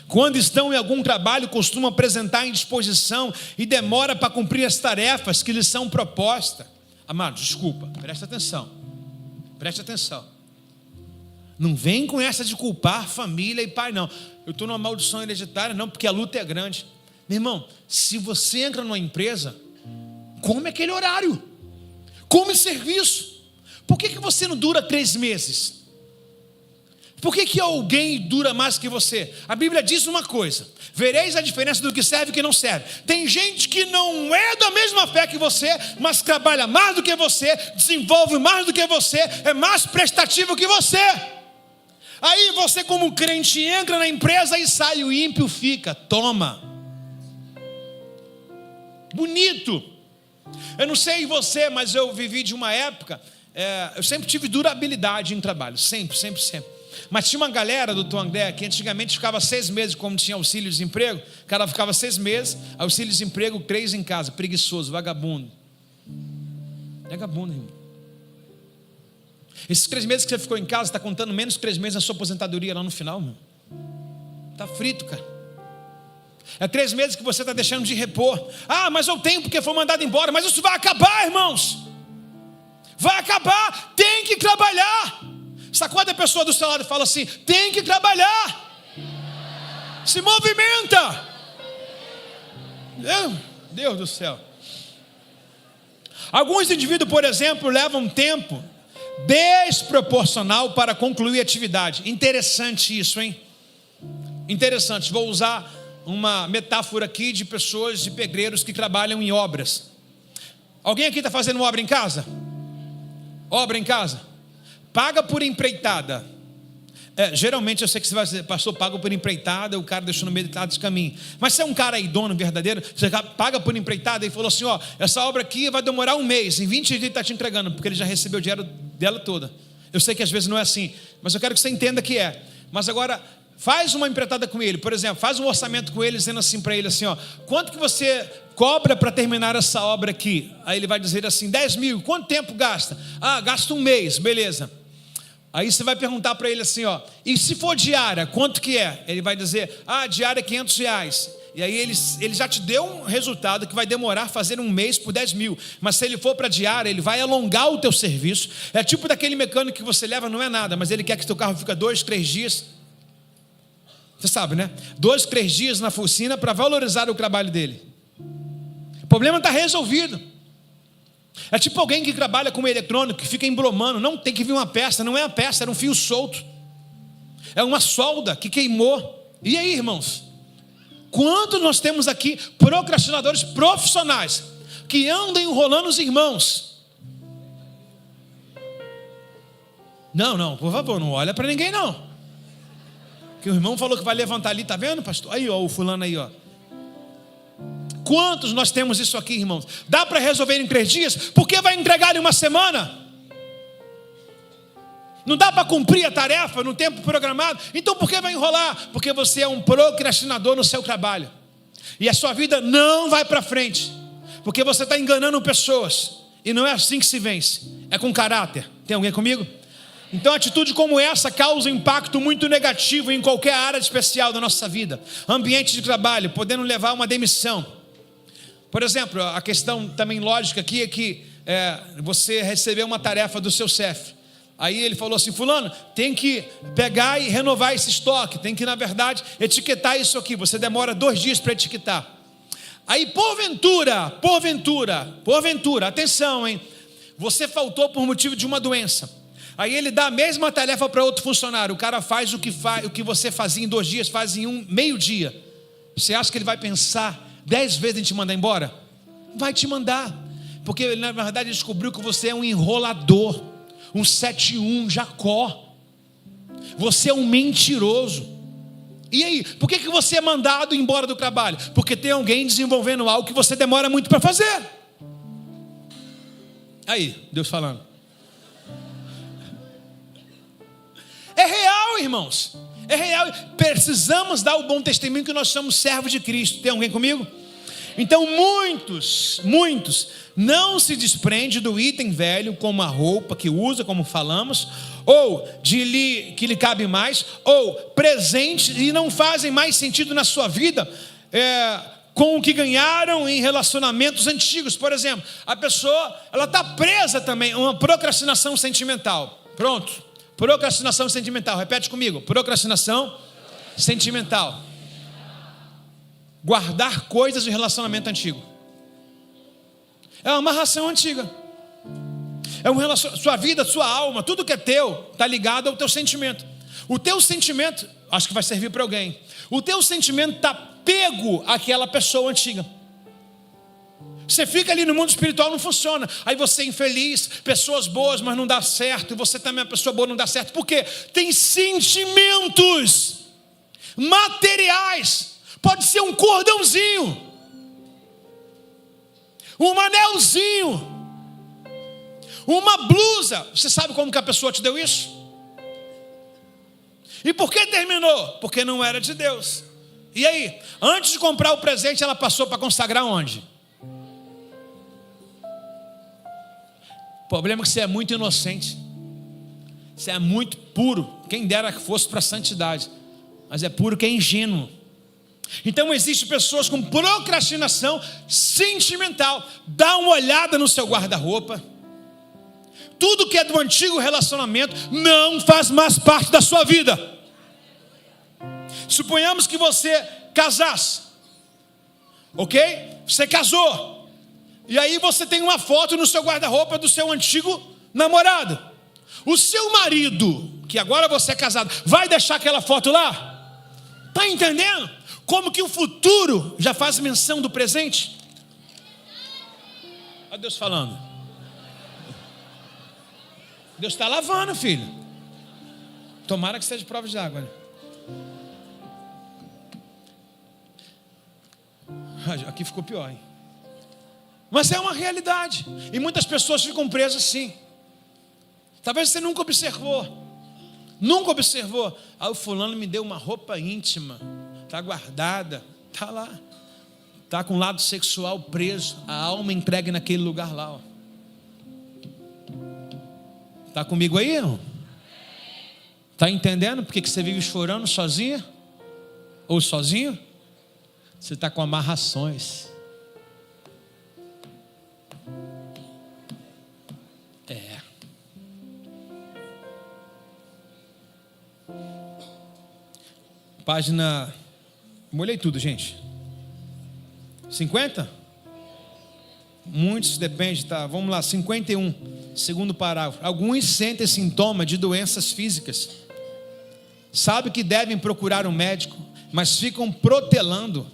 Quando estão em algum trabalho, costumam apresentar indisposição e demora para cumprir as tarefas que lhes são propostas. Amado, desculpa, presta atenção. Preste atenção. Não vem com essa de culpar família e pai, não. Eu estou numa maldição hereditária, não, porque a luta é grande. Meu irmão, se você entra numa empresa, come aquele horário, come serviço. Por que você não dura 3 meses? Por que alguém dura mais que você? A Bíblia diz uma coisa: vereis a diferença do que serve e do que não serve. Tem gente que não é da mesma fé que você, mas trabalha mais do que você, desenvolve mais do que você, é mais prestativo que você. Aí você, como crente, entra na empresa e sai, o ímpio fica, toma. Bonito. Eu não sei você, mas eu vivi de uma época, eu sempre tive durabilidade em trabalho, sempre. Mas tinha uma galera do Tom André que antigamente ficava 6 meses, como tinha auxílio-desemprego, o cara ficava 6 meses, auxílio-desemprego, 3 em casa, preguiçoso, vagabundo. Vagabundo, irmão. Esses 3 meses que você ficou em casa, está contando menos 3 meses na sua aposentadoria lá no final, meu. Está frito, cara. É 3 meses que você está deixando de repor. Ah, mas eu tenho porque foi mandado embora. Mas isso vai acabar, irmãos. Vai acabar, tem que trabalhar. Sacode a pessoa do seu lado e fala assim: tem que trabalhar. Se movimenta. Deus do céu. Alguns indivíduos, por exemplo, levam tempo desproporcional para concluir a atividade. Interessante isso, hein? Interessante. Vou usar uma metáfora aqui de pessoas, de pedreiros que trabalham em obras. Alguém aqui está fazendo obra em casa? Obra em casa? Paga por empreitada. Geralmente eu sei que você vai dizer, pastor, paga por empreitada, o cara deixou no meio do caminho. Mas se é um cara aí, dono verdadeiro, você paga por empreitada e falou assim, ó, essa obra aqui vai demorar um mês, em 20 dias ele está te entregando, porque ele já recebeu o dinheiro dela toda. Eu sei que às vezes não é assim, mas eu quero que você entenda que é. Mas agora, faz uma empreitada com ele, por exemplo, faz um orçamento com ele, dizendo assim para ele assim, ó, quanto que você cobra para terminar essa obra aqui? Aí ele vai dizer assim, 10 mil, quanto tempo gasta? Ah, gasta um mês, beleza. Aí você vai perguntar para ele assim, ó, e se for diária, quanto que é? Ele vai dizer, diária é R$500. E aí ele já te deu um resultado que vai demorar fazer um mês por 10 mil. Mas se ele for para diária, ele vai alongar o teu serviço. É tipo daquele mecânico que você leva, não é nada, mas ele quer que teu carro fique 2, 3 dias. Você sabe, né? 2, 3 dias na oficina para valorizar o trabalho dele. O problema está resolvido. É tipo alguém que trabalha com eletrônico, que fica embromando. Não, tem que vir uma peça, não é uma peça, era um fio solto. É uma solda que queimou. E aí, irmãos? Quantos nós temos aqui procrastinadores profissionais que andam enrolando os irmãos? Não, por favor, não olha para ninguém não. Que o irmão falou que vai levantar ali, tá vendo, pastor? Aí, ó, o fulano aí, ó. Quantos nós temos isso aqui, irmãos? Dá para resolver em 3 dias? Por que vai entregar em uma semana? Não dá para cumprir a tarefa no tempo programado? Então por que vai enrolar? Porque você é um procrastinador no seu trabalho. E a sua vida não vai para frente. Porque você está enganando pessoas. E não é assim que se vence. É com caráter. Tem alguém comigo? Então atitude como essa causa um impacto muito negativo em qualquer área especial da nossa vida. Ambiente de trabalho, podendo levar a uma demissão. Por exemplo, a questão também lógica aqui é que você recebeu uma tarefa do seu chefe. Aí ele falou assim, fulano, tem que pegar e renovar esse estoque, tem que, na verdade, etiquetar isso aqui. Você demora 2 dias para etiquetar. Aí, porventura, atenção, hein? Você faltou por motivo de uma doença. Aí ele dá a mesma tarefa para outro funcionário. O cara faz o que você fazia em 2 dias, faz em meio-dia. Você acha que ele vai pensar 10 vezes em te mandar embora? Vai te mandar. Porque ele, na verdade, descobriu que você é um enrolador, um 7-1 Jacó. Você é um mentiroso. E aí, por que você é mandado embora do trabalho? Porque tem alguém desenvolvendo algo que você demora muito para fazer. Aí, Deus falando. É real, irmãos. É real. Precisamos dar o bom testemunho que nós somos servos de Cristo. Tem alguém comigo? Então muitos não se desprendem do item velho, como a roupa que usa, como falamos, ou que lhe cabe mais, ou presente, e não fazem mais sentido na sua vida com o que ganharam em relacionamentos antigos. Por exemplo, a pessoa ela está presa também a uma procrastinação sentimental. Pronto, procrastinação sentimental, repete comigo, procrastinação sentimental. Guardar coisas de relacionamento antigo. É uma amarração antiga. É uma relação, sua vida, sua alma, tudo que é teu está ligado ao teu sentimento. O teu sentimento, acho que vai servir para alguém. O teu sentimento está pego àquela pessoa antiga. Você fica ali no mundo espiritual, não funciona. Aí você é infeliz, pessoas boas, mas não dá certo. E você também é uma pessoa boa, não dá certo. Por quê? Tem sentimentos materiais. Pode ser um cordãozinho, um anelzinho, uma blusa. Você sabe como que a pessoa te deu isso? E por que terminou? Porque não era de Deus. E aí, antes de comprar o presente, ela passou para consagrar onde? O problema é que você é muito inocente. Você é muito puro. Quem dera que fosse para a santidade. Mas é puro que é ingênuo. Então existem pessoas com procrastinação sentimental. Dá uma olhada no seu guarda-roupa. Tudo que é do antigo relacionamento não faz mais parte da sua vida. Suponhamos que você casasse, ok? Você casou. E aí você tem uma foto no seu guarda-roupa do seu antigo namorado. O seu marido, que agora você é casado, vai deixar aquela foto lá? Está entendendo? Como que o futuro já faz menção do presente? Olha Deus falando. Deus está lavando, filho. Tomara que seja prova de água, né? Aqui ficou pior, hein? Mas é uma realidade. E muitas pessoas ficam presas assim. Talvez você nunca observou. Nunca observou. Ah, o fulano me deu uma roupa íntima. Está guardada. Está lá. Está com o lado sexual preso. A alma entregue naquele lugar lá. Está comigo aí, irmão? Está entendendo por que você vive chorando sozinha? Ou sozinho? Você está com amarrações. Página, molhei tudo, gente. 50? Muitos, depende, tá? Vamos lá, 51, segundo parágrafo. Alguns sentem sintoma de doenças físicas. Sabem que devem procurar um médico, mas ficam protelando.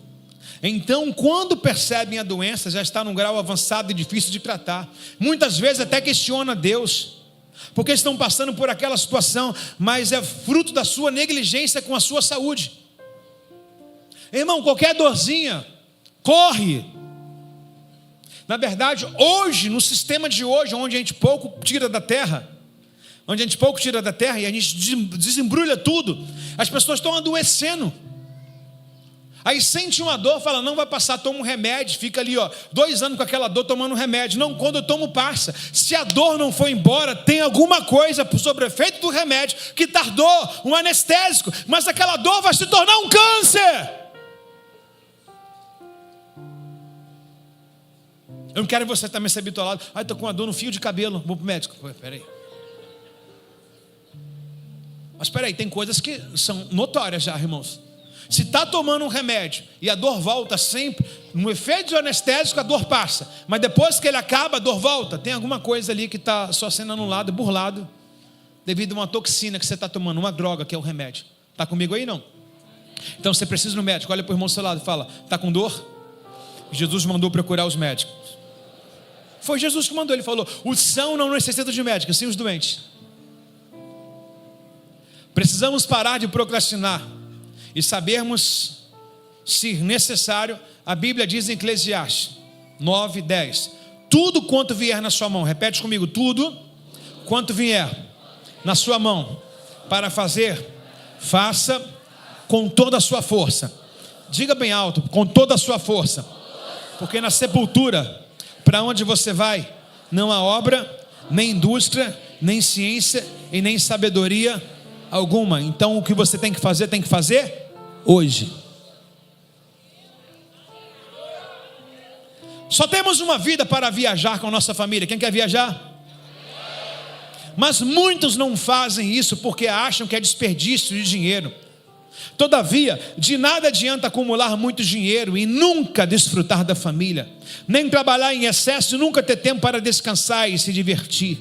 Então, quando percebem a doença, já está num grau avançado e difícil de tratar. Muitas vezes até questiona Deus, porque estão passando por aquela situação, mas é fruto da sua negligência com a sua saúde. Irmão, qualquer dorzinha, corre. Na verdade, hoje, no sistema de hoje, onde a gente pouco tira da terra, e a gente desembrulha tudo, as pessoas estão adoecendo. Aí sente uma dor, fala, não vai passar, toma um remédio, fica ali 2 anos com aquela dor tomando um remédio. Não, quando eu tomo passa. Se a dor não foi embora, tem alguma coisa sobre o efeito do remédio que tardou, um anestésico, mas aquela dor vai se tornar um câncer. Eu não quero você também ser bitolado. Estou com uma dor no fio de cabelo, vou para o médico. Peraí. Mas peraí, tem coisas que são notórias já, irmãos. Se está tomando um remédio e a dor volta sempre, no efeito do anestésico a dor passa, mas depois que ele acaba a dor volta, tem alguma coisa ali que está só sendo anulado, burlado, devido a uma toxina que você está tomando, uma droga que é o remédio. Está comigo aí não? Então você precisa ir no médico, olha para o irmão do seu lado e fala, está com dor? Jesus mandou procurar os médicos. Foi Jesus que mandou, ele falou, os são não necessitam de médico, sim os doentes. Precisamos parar de procrastinar e sabermos, se necessário, a Bíblia diz em Eclesiastes 9:10, tudo quanto vier na sua mão, repete comigo, tudo quanto vier na sua mão para fazer, faça com toda a sua força. Diga bem alto, com toda a sua força, porque na sepultura, para onde você vai, não há obra, nem indústria, nem ciência e nem sabedoria alguma. Então o que você tem que fazer hoje. Só temos uma vida para viajar com a nossa família. Quem quer viajar? Mas muitos não fazem isso porque acham que é desperdício de dinheiro. Todavia, de nada adianta acumular muito dinheiro e nunca desfrutar da família, nem trabalhar em excesso e nunca ter tempo para descansar e se divertir.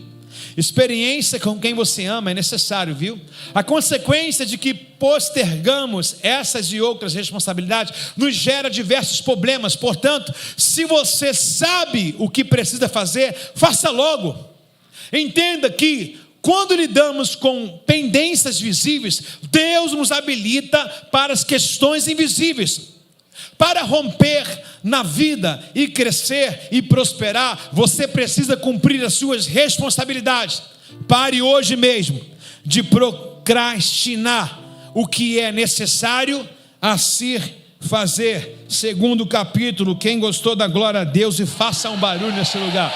Experiência com quem você ama é necessário, viu? A consequência de que postergamos essas e outras responsabilidades nos gera diversos problemas. Portanto, se você sabe o que precisa fazer, faça logo. Entenda que quando lidamos com pendências visíveis, Deus nos habilita para as questões invisíveis. Para romper na vida e crescer e prosperar, você precisa cumprir as suas responsabilidades. Pare hoje mesmo de procrastinar o que é necessário a se fazer. Segundo capítulo, quem gostou da glória a Deus e faça um barulho nesse lugar.